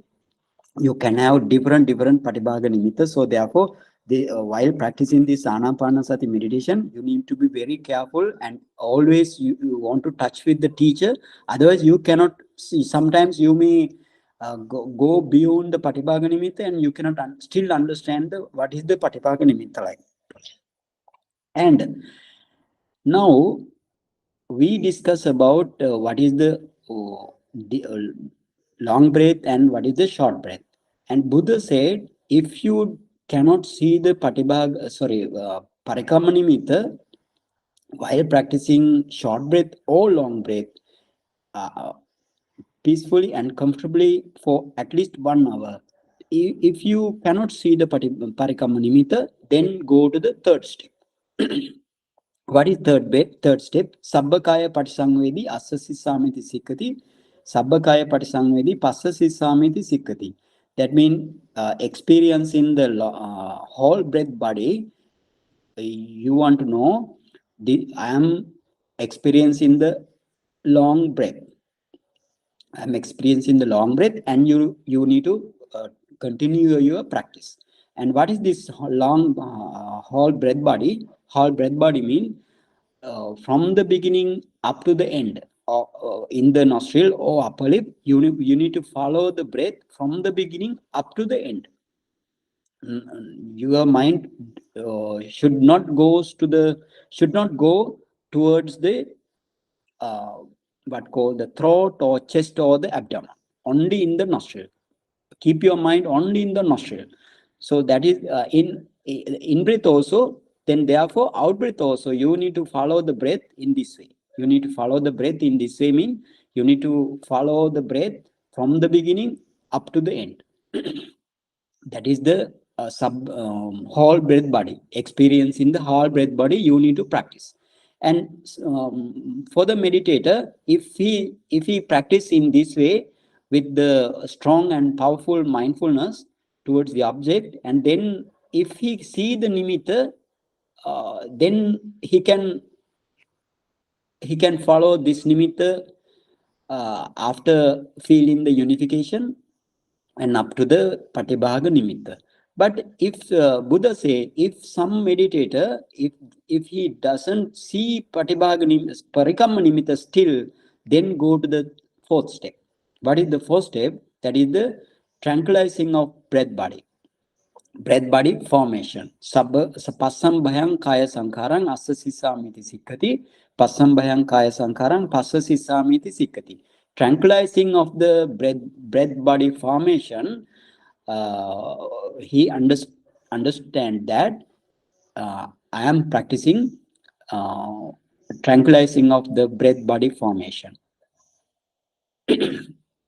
you can have different Patibhaga nimitta. So therefore, while practicing this Ānāpānasati meditation, you need to be very careful, and always you want to touch with the teacher. Otherwise, you cannot see. Sometimes you may go beyond the Patibhaga nimitta, and you cannot still understand what is the Patibhaga nimitta like. And now we discuss about what is the long breath and what is the short breath. And Buddha said, if you cannot see the Parikamma nimitta while practicing short breath or long breath uh, peacefully and comfortably for at least 1 hour, if you cannot see the Parikamma nimitta, then go to the third step. What is third step? Sabbakaya patisangvedi assasisamiti sikkati. Sabbakaya patisangvedi passasisamiti sikkati. That means experiencing the whole breath body. You want to know, I am experiencing the long breath. I am experiencing the long breath, and you need to continue your practice. And what is this long whole breath body? Whole breath body means from the beginning up to the end, in the nostril or upper lip, you need to follow the breath from the beginning up to the end. Your mind should not go towards the what called the throat or chest or the abdomen, only in the nostril. Keep your mind only in the nostril. So that is in breath also. Then therefore out breath also, you need to follow the breath in this way. You need to follow the breath in this way, mean you need to follow the breath from the beginning up to the end. That is the whole breath body experience. In the whole breath body you need to practice. And for the meditator, if he practice in this way with the strong and powerful mindfulness towards the object, and then if he see the nimitta, then he can he can follow this nimitta after feeling the unification and up to the patibhaga nimitta. But if Buddha say, if some meditator, if he doesn't see patibhaga nimitta, parikamma nimitta still, then go to the fourth step. What is the fourth step? That is the tranquilizing of breath body. Breath body formation. Passam bhayang kaya sankarang asasisamiti sikkati. Passam bhayang kaya sankarang passasisamiti sikkati. Tranquilizing of the breath body formation, he understand that I am practicing tranquilizing of the breath body formation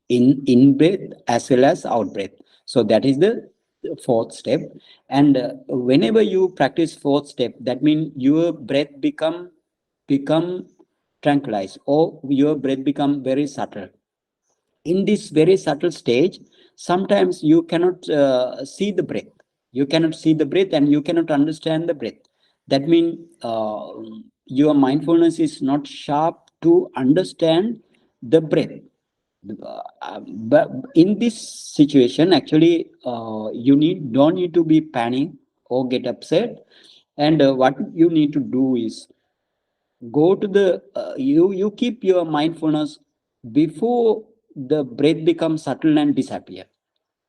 in breath as well as out breath. So that is the fourth step. And whenever you practice fourth step, that means your breath become tranquilized, or your breath become very subtle. In this very subtle stage, sometimes you cannot see the breath. You cannot see the breath and you cannot understand the breath. That means your mindfulness is not sharp to understand the breath. But in this situation, actually, you don't need to be panic or get upset. And what you need to do is go to the you keep your mindfulness before the breath becomes subtle and disappear.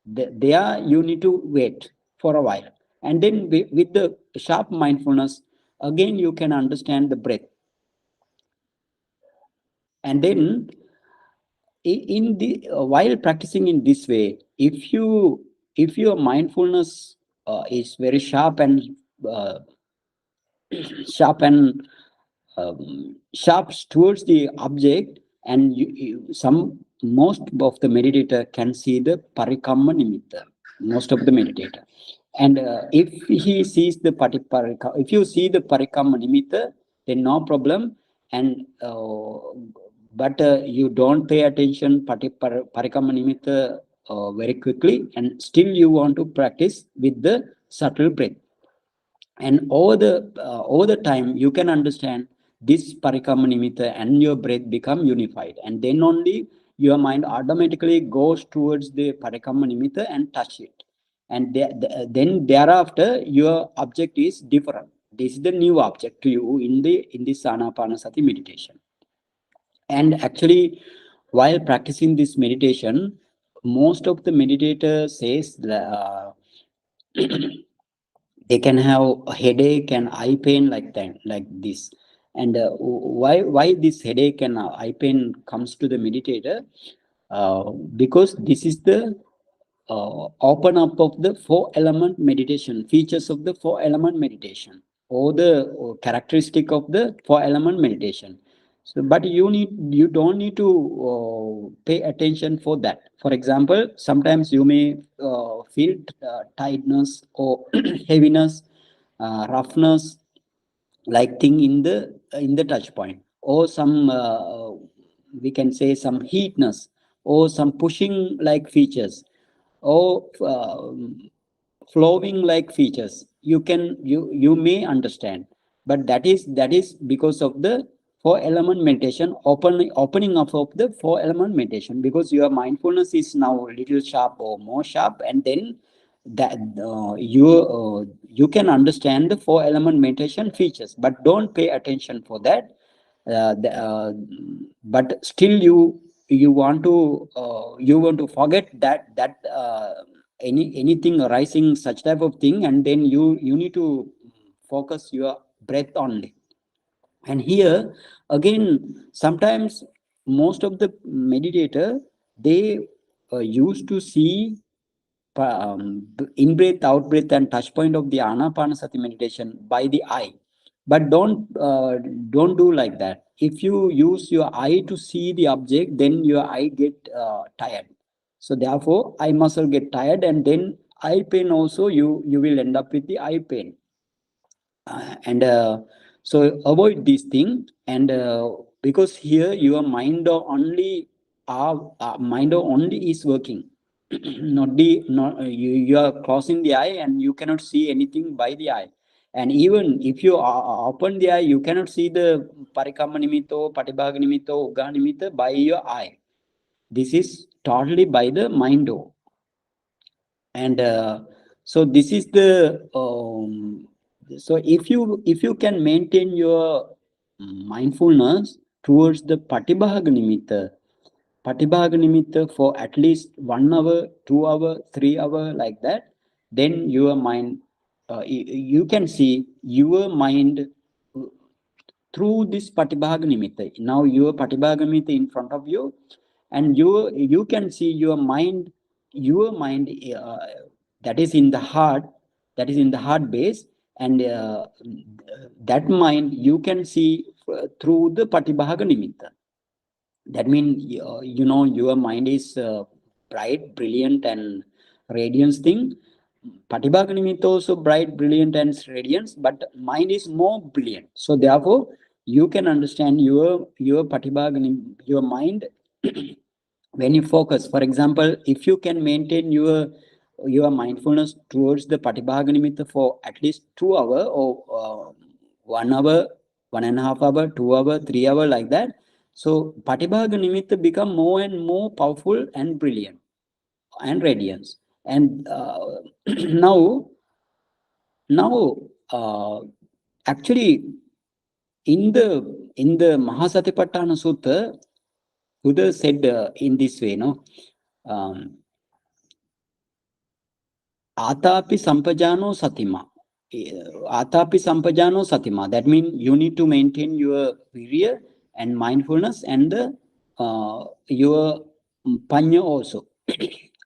There you need to wait for a while, and then with the sharp mindfulness, again you can understand the breath. And then in the while practicing in this way, if your mindfulness is very sharp and uh, sharp and sharp towards the object, and most of the meditator can see the parikamma nimitta, most of the meditator. And if he sees the if you see the parikamma nimitta, then no problem. And but you don't pay attention parikamma nimitta very quickly, and still you want to practice with the subtle breath. And over the time, you can understand this parikamma nimitta and your breath become unified, and then only your mind automatically goes towards the parikamma nimitta and touch it. And then thereafter, your object is different. This is the new object to you in this Ānāpānasati meditation. And actually, while practicing this meditation, most of the meditator says they can have a headache and eye pain like that, like this. And why this headache and eye pain comes to the meditator? Because this is the open up of the four element meditation, features of the four element meditation, or the characteristic of the four element meditation. So, but you don't need to pay attention for that. For example, sometimes you may feel tiredness or heaviness, roughness, like thing in the touch point, or some we can say some heatness, or some pushing like features, or flowing like features. You may understand, but that is because of the four element meditation, opening up of the four element meditation, because your mindfulness is now a little sharp or more sharp, and then that you can understand the four element meditation features, but don't pay attention for that. But still you want to forget that anything arising, such type of thing, and then you need to focus your breath only. And here again, sometimes most of the meditator, they used to see in breath, out breath, and touch point of the Ānāpānasati meditation by the eye. But don't do like that. If you use your eye to see the object, then your eye get tired. So therefore, eye muscle get tired, and then eye pain also, you will end up with the eye pain. And so avoid this thing. And because here your mind only is working. Not you are closing the eye and you cannot see anything by the eye. And even if you open the eye, you cannot see the Parikamma Nimitta, Patibhaga Nimitta, Ugga Nimitta by your eye. This is totally by the mind. And so this is the so if you can maintain your mindfulness towards the Patibhaga Nimitta for at least 1 hour, 2 hour, 3 hour, like that, then your mind, you can see your mind through this Patibhaga Nimitta. Now your Patibhaga Nimitta in front of you, and you can see your mind that is in the heart, base, and that mind you can see through the Patibhaga Nimitta. That means your mind is bright, brilliant, and radiance thing. Patibhaga Nimitta also bright, brilliant, and radiance, but mind is more brilliant. So therefore, you can understand your Patibhaga, your mind when you focus. For example, if you can maintain your mindfulness towards the Patibhaga Nimitta for at least 2 hours, or 1 hour, 1.5 hour, 2 hour, 3 hour, like that. So Patibhaga Nimitta become more and more powerful and brilliant and radiance. And now actually in the Mahāsatipațțhāna Sutta, Buddha said in this way, Atapi sampajano satima. Atapi sampajano satima. That means you need to maintain your virya and mindfulness and your panya also,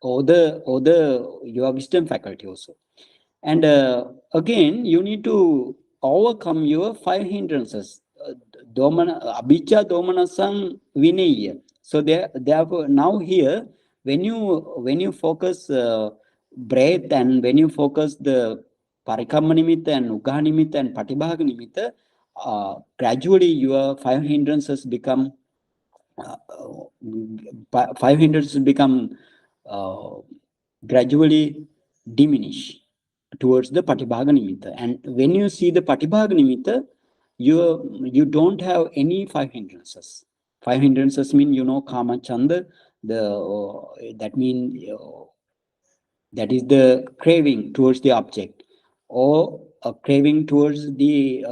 or your wisdom faculty also. And again, you need to overcome your 5 hindrances. Abhijja domanasam vinaya. So therefore, now here, when you focus breath, and when you focus the Parikamma Nimitta and Ugga Nimitta and Patibhaga Nimitta, gradually your 5 hindrances become gradually diminish towards the Patibhaga Nimitta. And when you see the Patibhaga Nimitta, you don't have any 5 hindrances. 5 hindrances mean, Kama Chanda, that mean that is the craving towards the object, or a craving towards the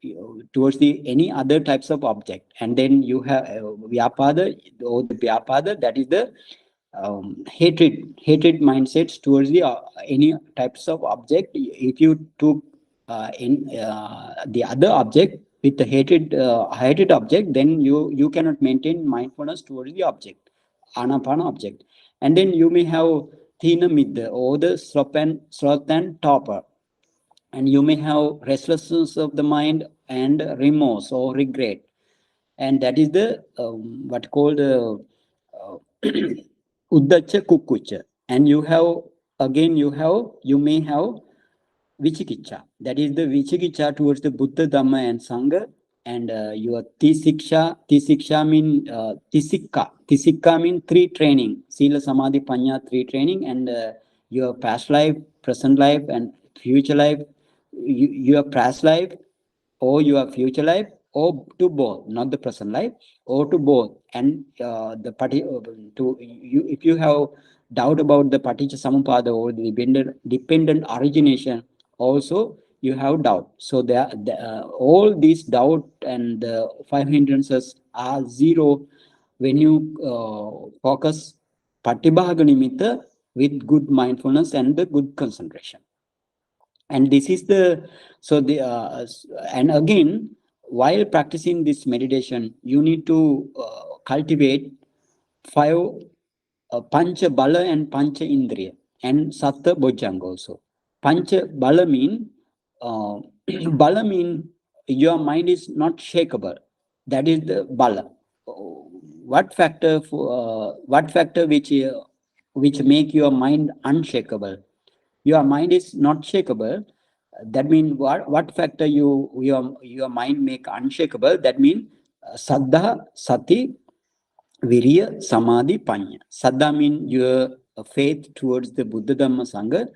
any other types of object. And then you have Vyapada, or the Vyapada, that is the hatred mindsets towards the any types of object. If you took in the other object with the hated object, then you cannot maintain mindfulness towards the object, Ānāpāna object. And then you may have Thina Midda, or the sloth and torpor. And you may have restlessness of the mind and remorse or regret. And that is the what called Uddacha Kukkucha. And you may have Vichikicha. That is the Vichikicha towards the Buddha, Dhamma, and Sangha. And your Tisiksha mean Tisikka mean 3 training. Sila, Samadhi, Panya, 3 training. And your past life, present life, and future life. Your past life, or your future life, or to both, not the present life, or to both. And if you have doubt about the Paticca Samuppada, or the dependent origination, also you have doubt. So all these doubt and the 5 hindrances are zero when you focus Patibhaga Nimitta with good mindfulness and the good concentration. And this is and again, while practicing this meditation, you need to cultivate 5 Pancha Bala and Pancha Indriya, and Satta Bojjhanga also. Pancha Bala mean Bala mean your mind is not shakeable. That is the Bala. What factor which make your mind unshakable? Your mind is not shakable. That means what factor your mind make unshakable? That means Saddha, Sati, Virya, Samadhi, Panya. Saddha means your faith towards the Buddha, Dhamma, Sangha,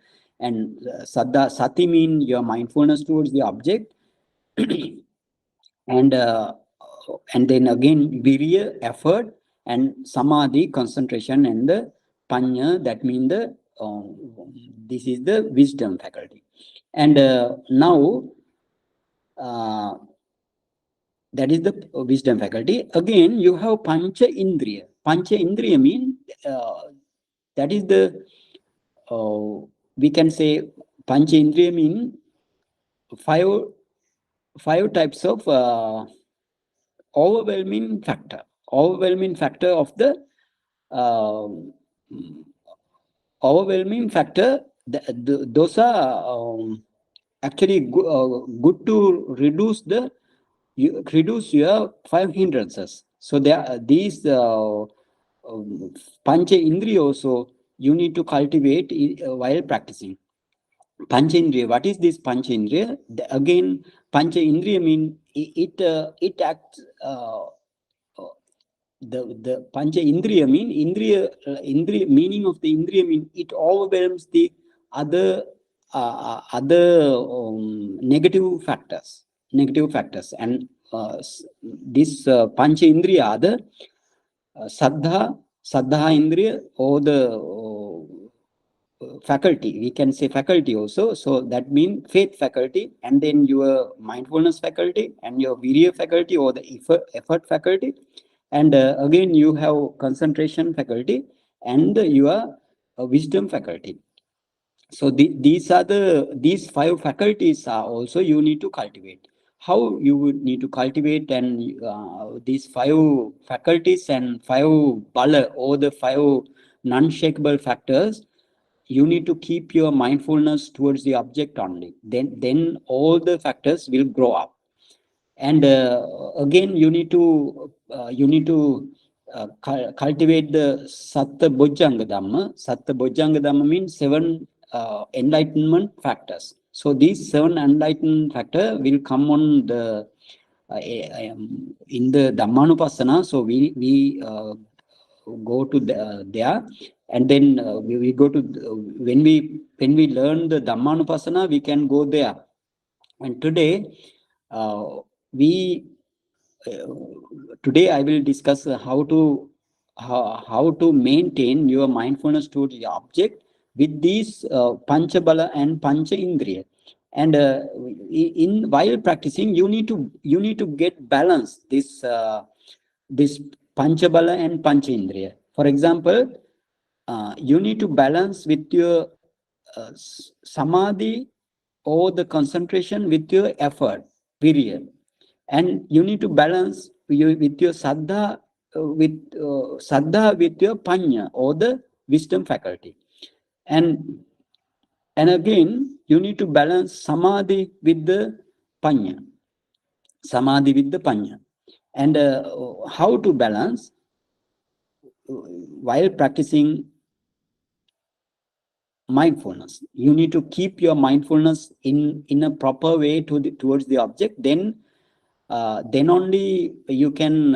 and saddha, sati mean your mindfulness towards the object, and then again virya, effort, and samadhi, concentration, and the panya, that mean the this is the wisdom faculty. And now that is the wisdom faculty. Again, you have pancha indriya. Pancha indriya mean that is the we can say pancha indriya mean five types of overwhelming factor of the overwhelming factor. Those are actually good to reduce your five hindrances. So there are these pancha indriya also you need to cultivate while practicing. Pancha indriya, what is this pancha indriya? Again, pancha indriya mean it acts. The pancha indriya mean indriya meaning of the indriya mean it overwhelms the other negative factors, and this pancha indriya are the saddha indriya, or the faculty, we can say faculty also. So that means faith faculty, and then your mindfulness faculty, and your virya faculty, or the effort faculty, and again you have concentration faculty, and your wisdom faculty. So these five faculties are also you need to cultivate. How you would need to cultivate, and these five faculties and five bala, or the five non-shakable factors, you need to keep your mindfulness towards the object only. Then all the factors will grow up. And again, you need to cultivate the Satta Bojjhanga Dhamma. Satta Bojjhanga Dhamma means seven enlightenment factors. So these seven enlightenment factors will come on the in the Dhammanupassana. So we go to there, and then we go to when we learn the Dhammanupassana, we can go there. And today today I will discuss how to maintain your mindfulness towards the object with these pancha bala and pancha indriya. And while practicing, you need to get balance this pancha bala and pancha indriya. For example, you need to balance with your samadhi, or the concentration, with your effort, virya. And you need to balance with your saddha, with your panya, or the wisdom faculty. And again, you need to balance samadhi with the panya. And how to balance while practicing mindfulness? You need to keep your mindfulness in a proper way towards the object. Then only you can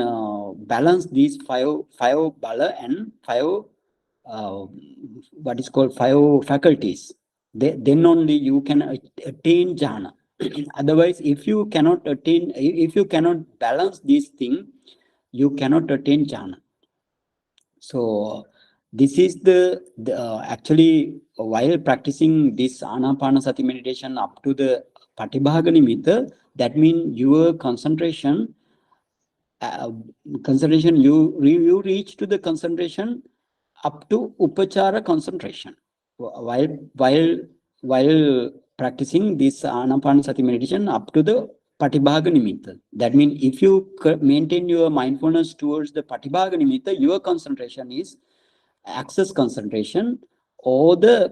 balance these five bala and five what is called five faculties. Then only you can attain jhana. Otherwise, if you cannot balance these things, you cannot attain jhana. So this is the actually, while practicing this Ānāpānasati meditation up to the Patibhaga nimitta, that means your concentration, you reach to the concentration up to upachara concentration while practicing this Ānāpānasati meditation up to the Patibhaga nimitta. That means if you maintain your mindfulness towards the Patibhaga nimitta, your concentration is access concentration, or the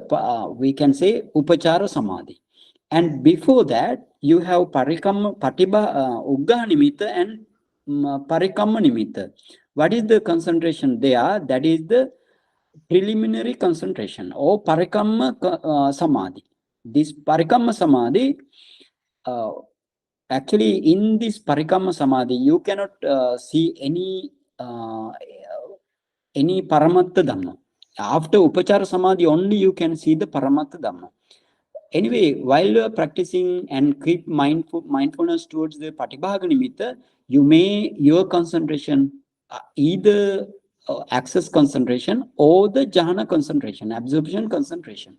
we can say upachara samadhi. And before that, you have parikamma uggaha nimitta and parikamma nimitta. What is the concentration there? That is the preliminary concentration, or parikamma samadhi. This parikamma samadhi, actually in this parikamma samadhi, you cannot see any paramattha dhamma. After upachara samadhi only you can see the paramattha dhamma. anyway, while you are practicing and keep mindfulness towards the Patibhaga Nimitta, your concentration either access concentration or the jhana concentration, absorption concentration.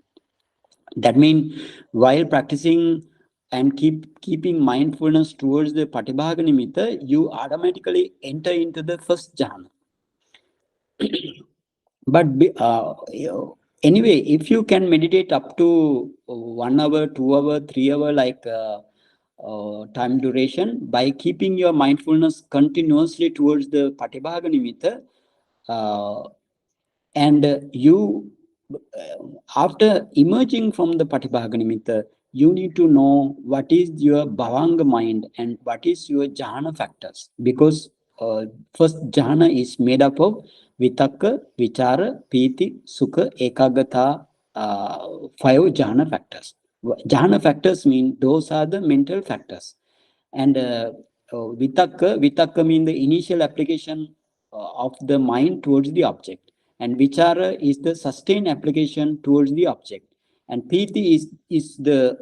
That means while practicing and keeping mindfulness towards the Patibhaga Nimitta, you automatically enter into the first jhana. But anyway, if you can meditate up to 1 hour, 2 hour, 3 hour, like time duration, by keeping your mindfulness continuously towards the Patibhaga Nimitta, and you, after emerging from the Patibhaga Nimitta, you need to know what is your Bhavanga mind and what is your jhana factors. Because first jhana is made up of Vitakka, Vichara, Piti, Sukha, Ekagata, 5 jhana factors. Jhana factors mean those are the mental factors. And Vitakka mean the initial application of the mind towards the object. And Vichara is the sustained application towards the object. And Piti is the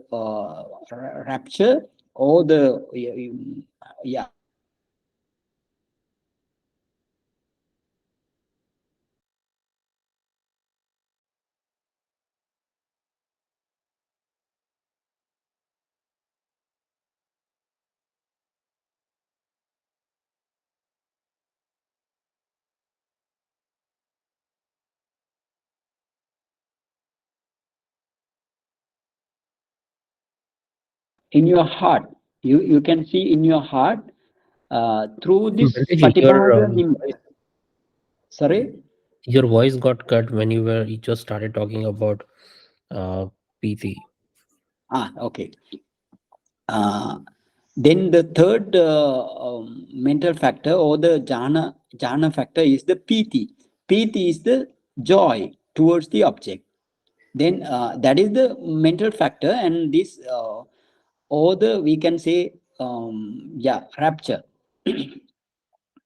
rapture or the, yeah. In your heart, you can see in your heart through this Patibhaga Nimitta. Sorry? Your voice got cut when you just started talking about PT. Okay. Then the third mental factor or the jhana factor is the piti. Piti is the joy towards the object. Then that is the mental factor, and this or the, we can say, rapture.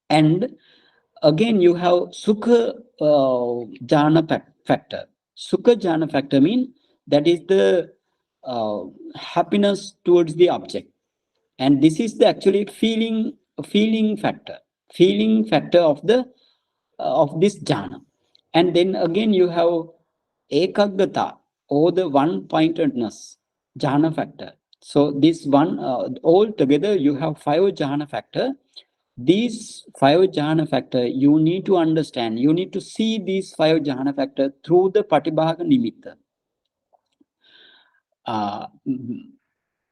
And again you have sukha jhana factor. Sukha jhana factor mean that is the happiness towards the object. And this is the actually feeling factor of the of this jhana. And then again you have ekagata or the one pointedness jhana factor. So this one all together you have 5 jhana factor. These 5 jhana factor you need to understand, you need to see these 5 jhana factor through the Patibhaga Nimitta.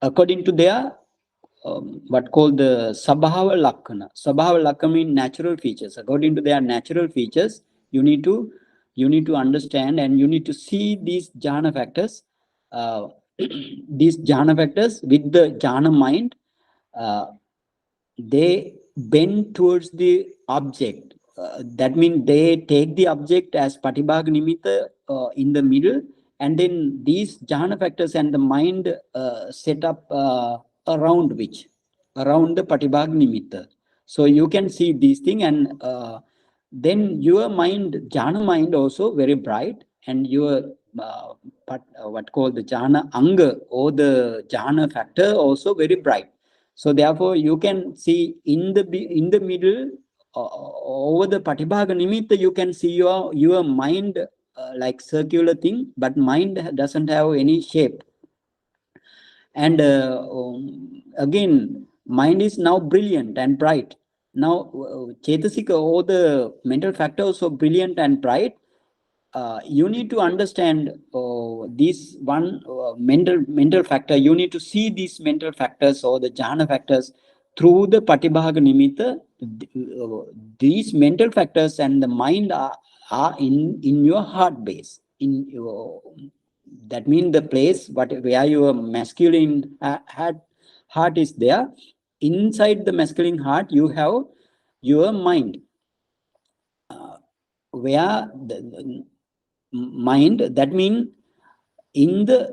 According to their what called the Sabhava Lakkana. Sabhava Lakkana means natural features. According to their natural features, you need to understand and you need to see these jhana factors, these jhana factors with the jhana mind. They bend towards the object. That means they take the object as Patibhaga Nimitta in the middle, and then these jhana factors and the mind set up around the Patibhaga Nimitta. So you can see these things, and then your mind, jhana mind also very bright, and your what called the jhana anga or the jhana factor also very bright. So therefore, you can see in the middle over the Patibhaga Nimitta, you can see your mind like circular thing, but mind doesn't have any shape. And again, mind is now brilliant and bright. Now, Chetasika or the mental factor also brilliant and bright. You need to understand this one mental factor. You need to see these mental factors or the jhana factors through the Patibhaga Nimitta. These mental factors and the mind are in your heart base. That means the place where your masculine heart is there. Inside the masculine heart, you have your mind. Where the mind, that means in that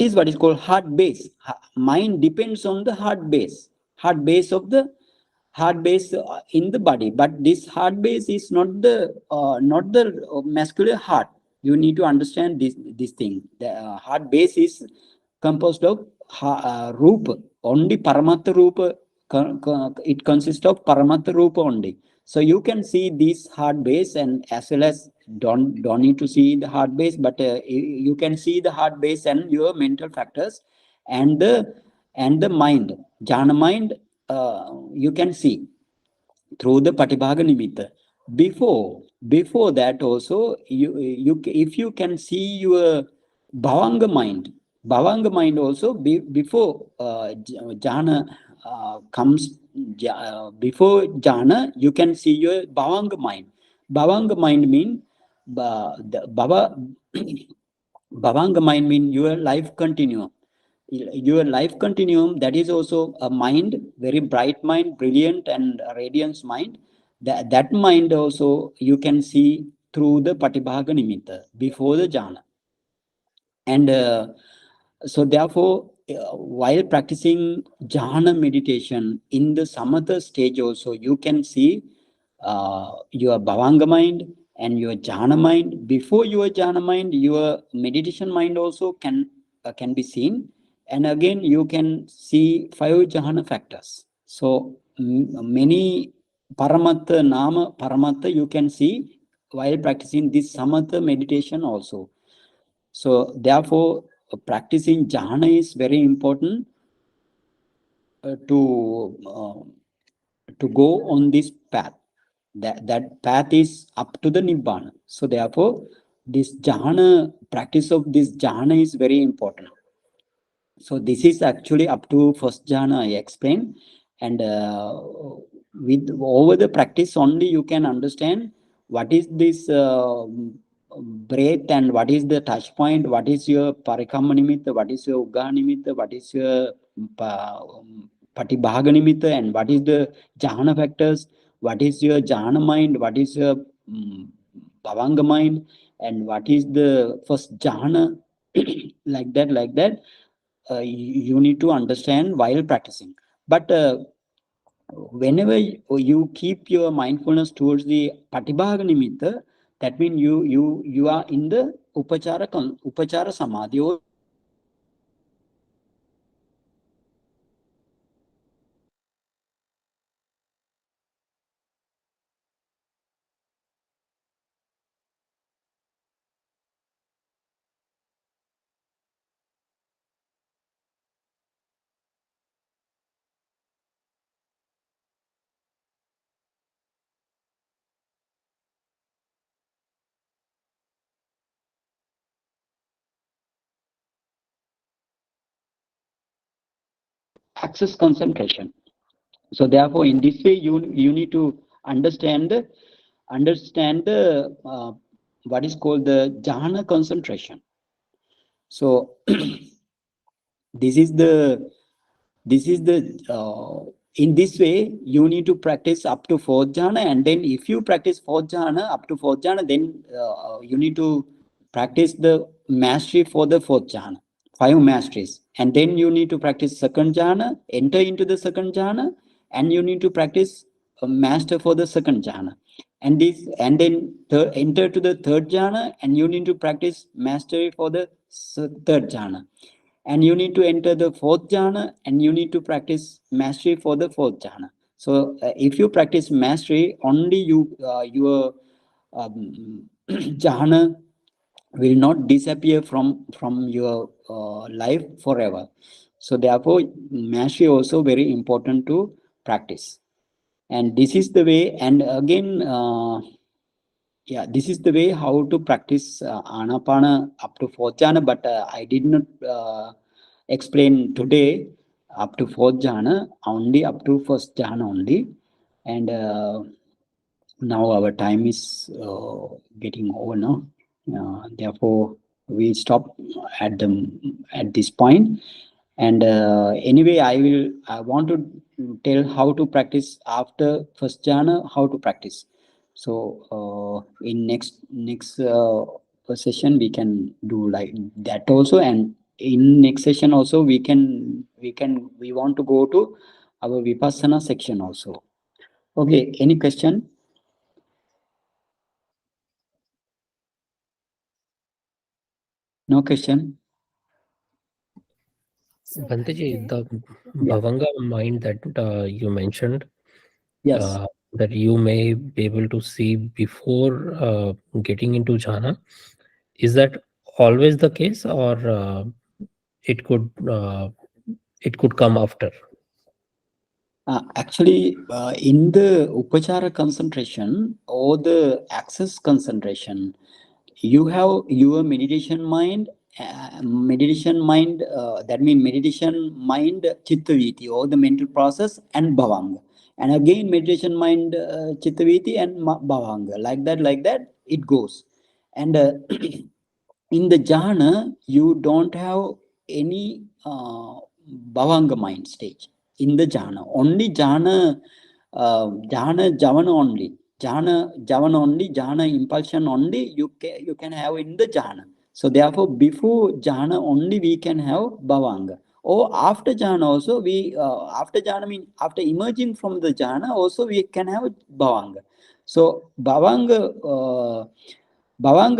is what is called heart base. Mind depends on the heart base of the heart base in the body. But this heart base is not the masculine heart. You need to understand this thing. The heart base is composed of Rupa, only Paramatta Rupa. It consists of Paramatta Rupa only. So you can see this heart base, and as well as don't need to see the heart base, but you can see the heart base and your mental factors and the mind, jhana mind. You can see through the Patibhaga Nimitta. Before that also, if you can see your Bhavanga mind also, before jhana comes, before jhana, you can see your Bhavanga mind. Bhavanga mind mean the Bhavanga mind mean your life continuum. Your life continuum, that is also a mind, very bright mind, brilliant and radiance mind. That mind also you can see through the Patibhaga Nimitta, before the jhana. And so therefore, while practicing jhana meditation in the samatha stage also, you can see your bhavanga mind and your jhana mind. Before your jhana mind, your meditation mind also can be seen. And again, you can see 5 jhana factors. So many paramattha, nama paramattha you can see while practicing this samatha meditation also. So therefore, practicing jhana is very important to go on this path. That path is up to the nibbana. So therefore, this jhana, practice of this jhana is very important. So this is actually up to first jhana I explained, and with over the practice only you can understand what is this breath and what is the touch point, what is your parikamma nimitta, what is your ugga nimitta, what is your patibhaga nimitta, and what is the jhana factors, what is your jhana mind, what is your bhavanga mind, and what is the first jhana, like that. You need to understand while practicing. But whenever you keep your mindfulness towards the patibhaga nimitta, that means you are in the upachara samadhi. Access concentration. So therefore, in this way, you need to understand the what is called the jhana concentration. So this is the in this way you need to practice up to 4th jhana, and then if you practice 4th jhana up to 4th jhana, then you need to practice the mastery for the 4th jhana, 5 masteries, and then you need to practice 2nd jhana, enter into the 2nd jhana, and you need to practice a master for the 2nd jhana, and then enter to the 3rd jhana, and you need to practice mastery for the 3rd jhana, and you need to enter the 4th jhana, and you need to practice mastery for the 4th jhana. So if you practice mastery, only your jhana will not disappear from your life forever. So therefore, mastery also very important to practice. And this is the way. And again, this is the way how to practice Ānāpāna up to 4th jhana, but I did not explain today up to 4th jhana, only up to 1st jhana only. And now our time is getting over now. Therefore, we stop at this point. And anyway, I want to tell how to practice after 1st jhana, how to practice. So in next session we can do like that also, and in next session also we want to go to our vipassana section also. Okay, any question? No question? So, Bhanteji, Bhante, the Yeah. Bhavanga mind that you mentioned, Yes. that you may be able to see before getting into jhana, is that always the case, or it could come after? Actually, in the upachara concentration or the access concentration, you have your meditation mind, that means meditation mind, chittaviti, or the mental process, and bhavanga. And again, meditation mind, chittaviti, and bhavanga. Like that, it goes. And in the jhana, you don't have any bhavanga mind stage in the jhana. Only jhana javana only. Javana only, jhana impulsion only you can have in the jhana. So therefore, before jhana only we can have bhavanga. Or after jhana also after jhana mean after emerging from the jhana also we can have bhavanga. So bhavanga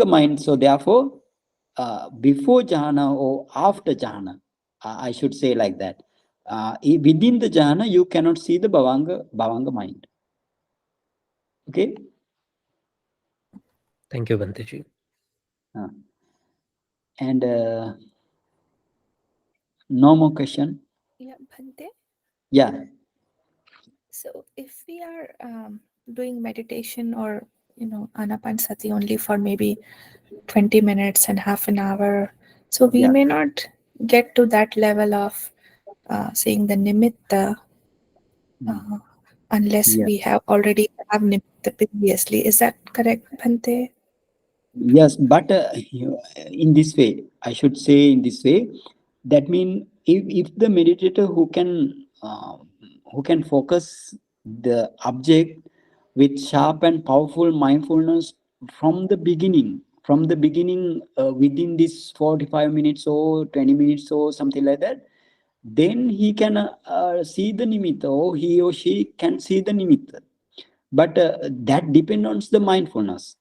mind. So therefore, before jhana or after jhana, I should say like that. Within the jhana, you cannot see the bhavanga mind. Okay. Thank you, Bhanteji. And no more question. yeah, Bhante. Yeah. So, if we are doing meditation or Ānāpānasati only for maybe 20 minutes and half an hour, so we Yeah. may not get to that level of seeing the nimitta unless Yeah. we have already have nimitta previously. Is that correct, Bhante? Yes, but in this way, I should say in this way, that means if the meditator who can focus the object with sharp and powerful mindfulness from the beginning within this 45 minutes or 20 minutes or something like that, then he can see the nimitta, or he or she can see the nimitta. But that depends on the mindfulness.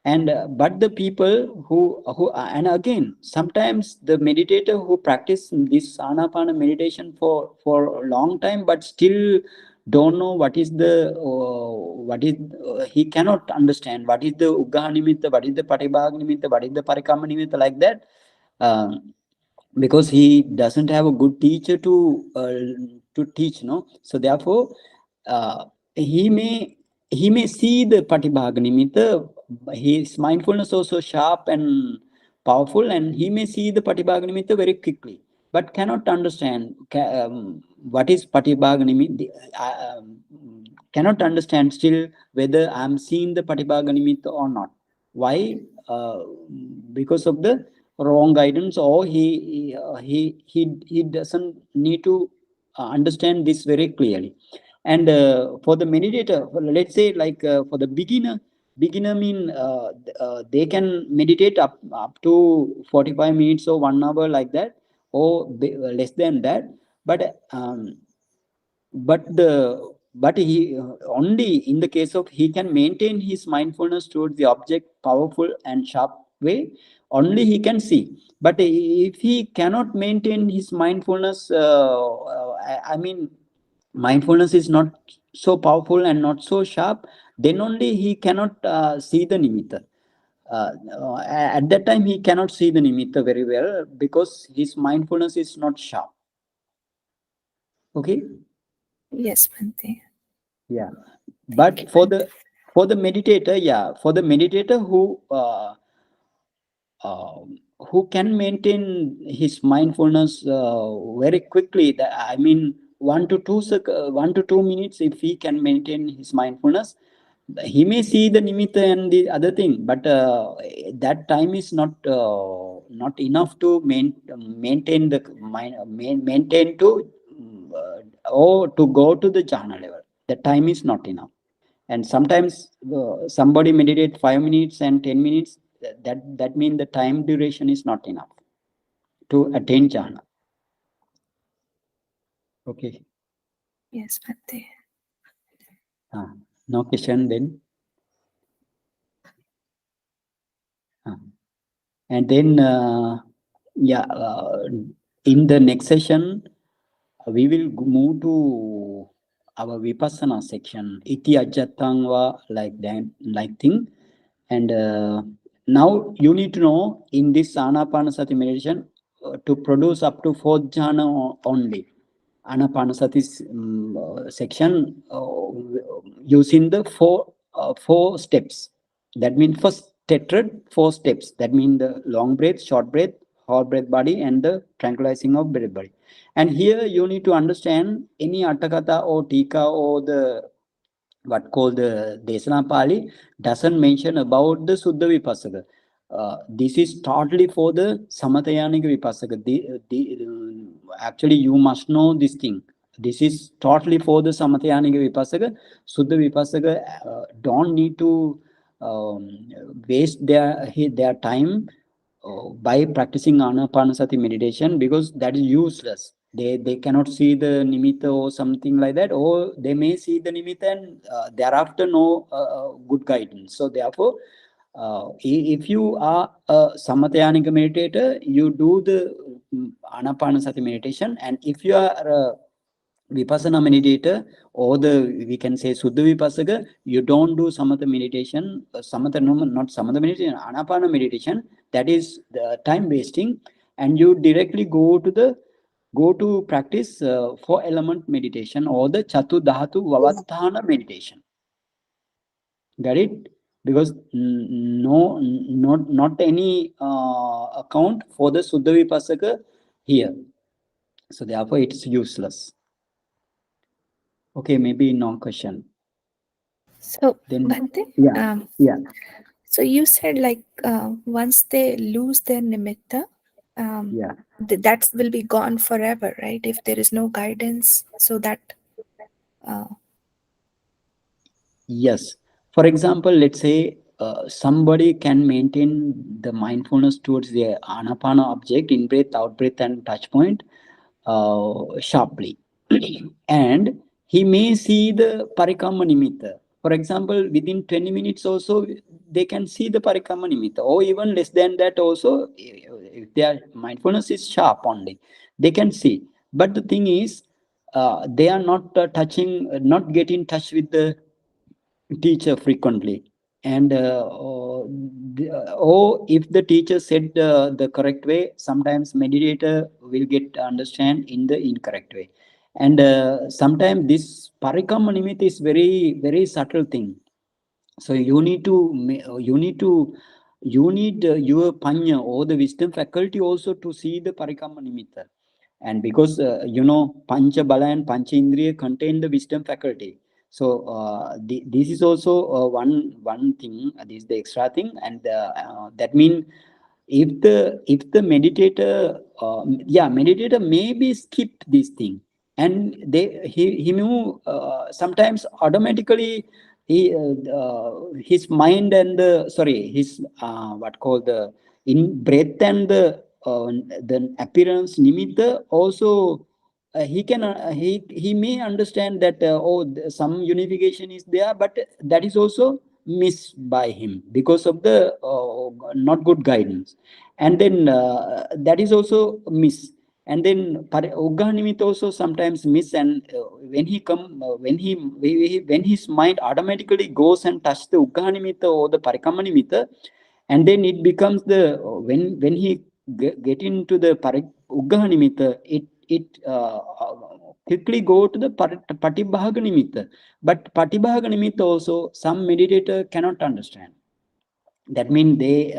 And but the people who and again, sometimes the meditator who practice this anapana meditation for a long time but still don't know what is he cannot understand what is the uggaha nimitta, what is the patibhaga nimitta, what is the parikama nimitta, like that. Because he doesn't have a good teacher to teach, no. So therefore, uh, he may see the patibhaga nimitta. His mindfulness also sharp and powerful, and he may see the patibhaga nimitta very quickly, but cannot understand what is patibhaga nimitta. Cannot understand still whether I'm seeing the patibhaga nimitta or not. Why? Because of the wrong guidance, or he doesn't need to understand this very clearly. And for the meditator, let's say like for the beginner mean they can meditate up to 45 minutes or 1 hour, like that, or less than that. But but he only in the case of he can maintain his mindfulness towards the object powerful and sharp way, only he can see. But if he cannot maintain his mindfulness, I mean mindfulness is not so powerful and not so sharp, then only he cannot see the nimitta. At that time he cannot see the nimitta very well because his mindfulness is not sharp. Okay. Yes, Bhante. Yeah. Thank you, But Bhante. for the meditator, yeah, for the meditator uh, who can maintain his mindfulness very quickly, I mean 1 to 2 minutes, if he can maintain his mindfulness, he may see the nimitta and the other thing, but that time is not enough to maintain the maintain to or to go to the jhana level. The time is not enough. And sometimes somebody meditate 5 minutes and 10 minutes, that means the time duration is not enough to attain jhana. Okay. Yes, Bhante. No question then. And then, in the next session, we will move to our Vipassana section, Iti Ajatangva, like that, like thing. And now you need to know in this Ānāpānasati meditation to produce up to 4th jhana only. Ānāpānasati section using the four steps. That means first tetrad, 4 steps. That means the long breath, short breath, whole breath body, and the tranquilizing of breath body. And here you need to understand any Atthakatha or Tika or the what called the Desana Pali doesn't mention about the Suddha Vipassaka. This is totally for the Samatayānika Vipassaka. Actually, you must know this thing. This is totally for the Samatayānika Vipassaka. Suddha Vipassaka don't need to waste their time by practicing Ānāpānasati meditation, because that is useless. They cannot see the nimitta or something like that, or they may see the nimitta and thereafter no good guidance. So therefore, if you are a Samatayānika meditator, you do the Ānāpānasati meditation, and if you are a Vipassana meditator, or we can say Suddha Vipassaka, you don't do Samatha meditation, not Samatha meditation, Ānāpāna meditation. That is the time wasting, and you directly go to practice 4-element meditation or the Chatu Dhatu Vavatthana meditation. Got it? Because not any account for the Suddha Vipassaka here. So therefore it's useless. Okay, maybe no question. So, Then, Bhante, yeah. so you said like once they lose their nimitta, that will be gone forever, right? If there is no guidance, so that. Yes. For example, let's say somebody can maintain the mindfulness towards the Ānāpāna object, in breath, out breath, and touch point sharply. And he may see the Parikamma Nimitta. For example, within 20 minutes also, they can see the Parikamma Nimitta, or even less than that also, if their mindfulness is sharp only, they can see. But the thing is, they are not not get in touch with the teacher frequently. And or if the teacher said the correct way, sometimes meditator will get understand in the incorrect way. And sometimes this Parikamma Nimitta is very, very subtle thing. So you need your panya or the wisdom faculty also to see the Parikamma Nimitta. And because Pancha Bala and Pancha Indriya contain the wisdom faculty. So this is also one thing. This is the extra thing, and that means if the meditator, meditator maybe skip this thing, and he knew sometimes automatically his mind and his what called the in breath and the appearance nimitta also. He may understand that some unification is there, but that is also missed by him because of the not good guidance, and then that is also miss. And then Uggha Nimitta also sometimes miss, and when his mind automatically goes and touch the Uggha Nimitta or the Parikamma Nimitta, and then it becomes the when he get into the Uggha Nimitta, it quickly go to the Patibhaga Nimitta. But Patibhaga Nimitta also some meditator cannot understand. That means they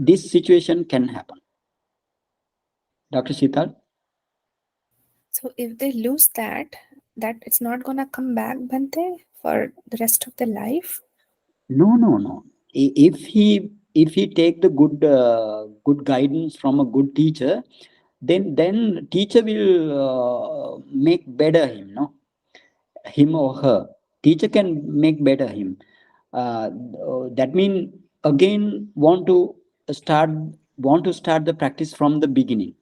this situation can happen. Dr. Sheetal? So if they lose that it's not gonna come back, Bhante, for the rest of their life? No. If he take the good guidance from a good teacher, then teacher will make better him, him or her. Teacher can make better him. That means again want to start the practice from the beginning.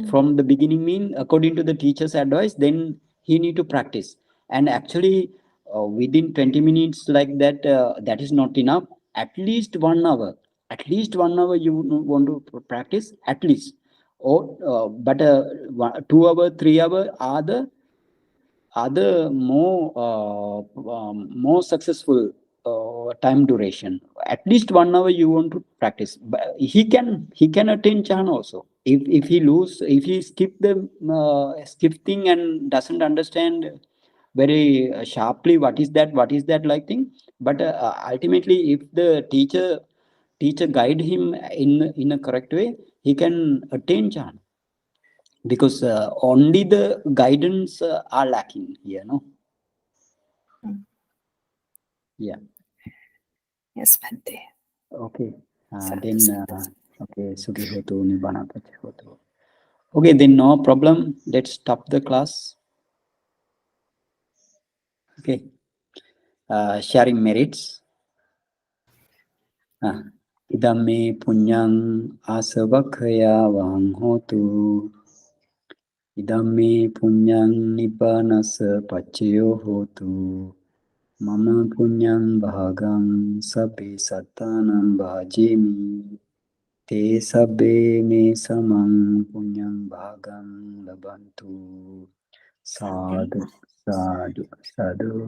From the beginning mean according to the teacher's advice, then he need to practice. And actually within 20 minutes like that, that is not enough. at least 1 hour. At least 1 hour you want to practice, at least. Or but 2 hour, 3 hour are the more successful time duration. At least 1 hour you want to practice. But he can attain jhana also. If he skip thing and doesn't understand very sharply what is that like thing. But ultimately, if the teacher guide him in a correct way, he can attain jhana. Because only the guidance are lacking here, no? Yeah. Yes, Bhante. Okay. Sadhu, Then sadhu. okay, Sukhi hotu nibbana pache hotu. Okay, then no problem. Let's stop the class. Okay. Sharing merits. Idam me punyang asavakhaya vang hotu. Idam me punyang nibbanasa pachayo hotu. Mama punyang bhagam sabbe sattanam bhajemi. Te sabbe me samang punyang bhagam labantu. Sadhu, sadhu, sadhu.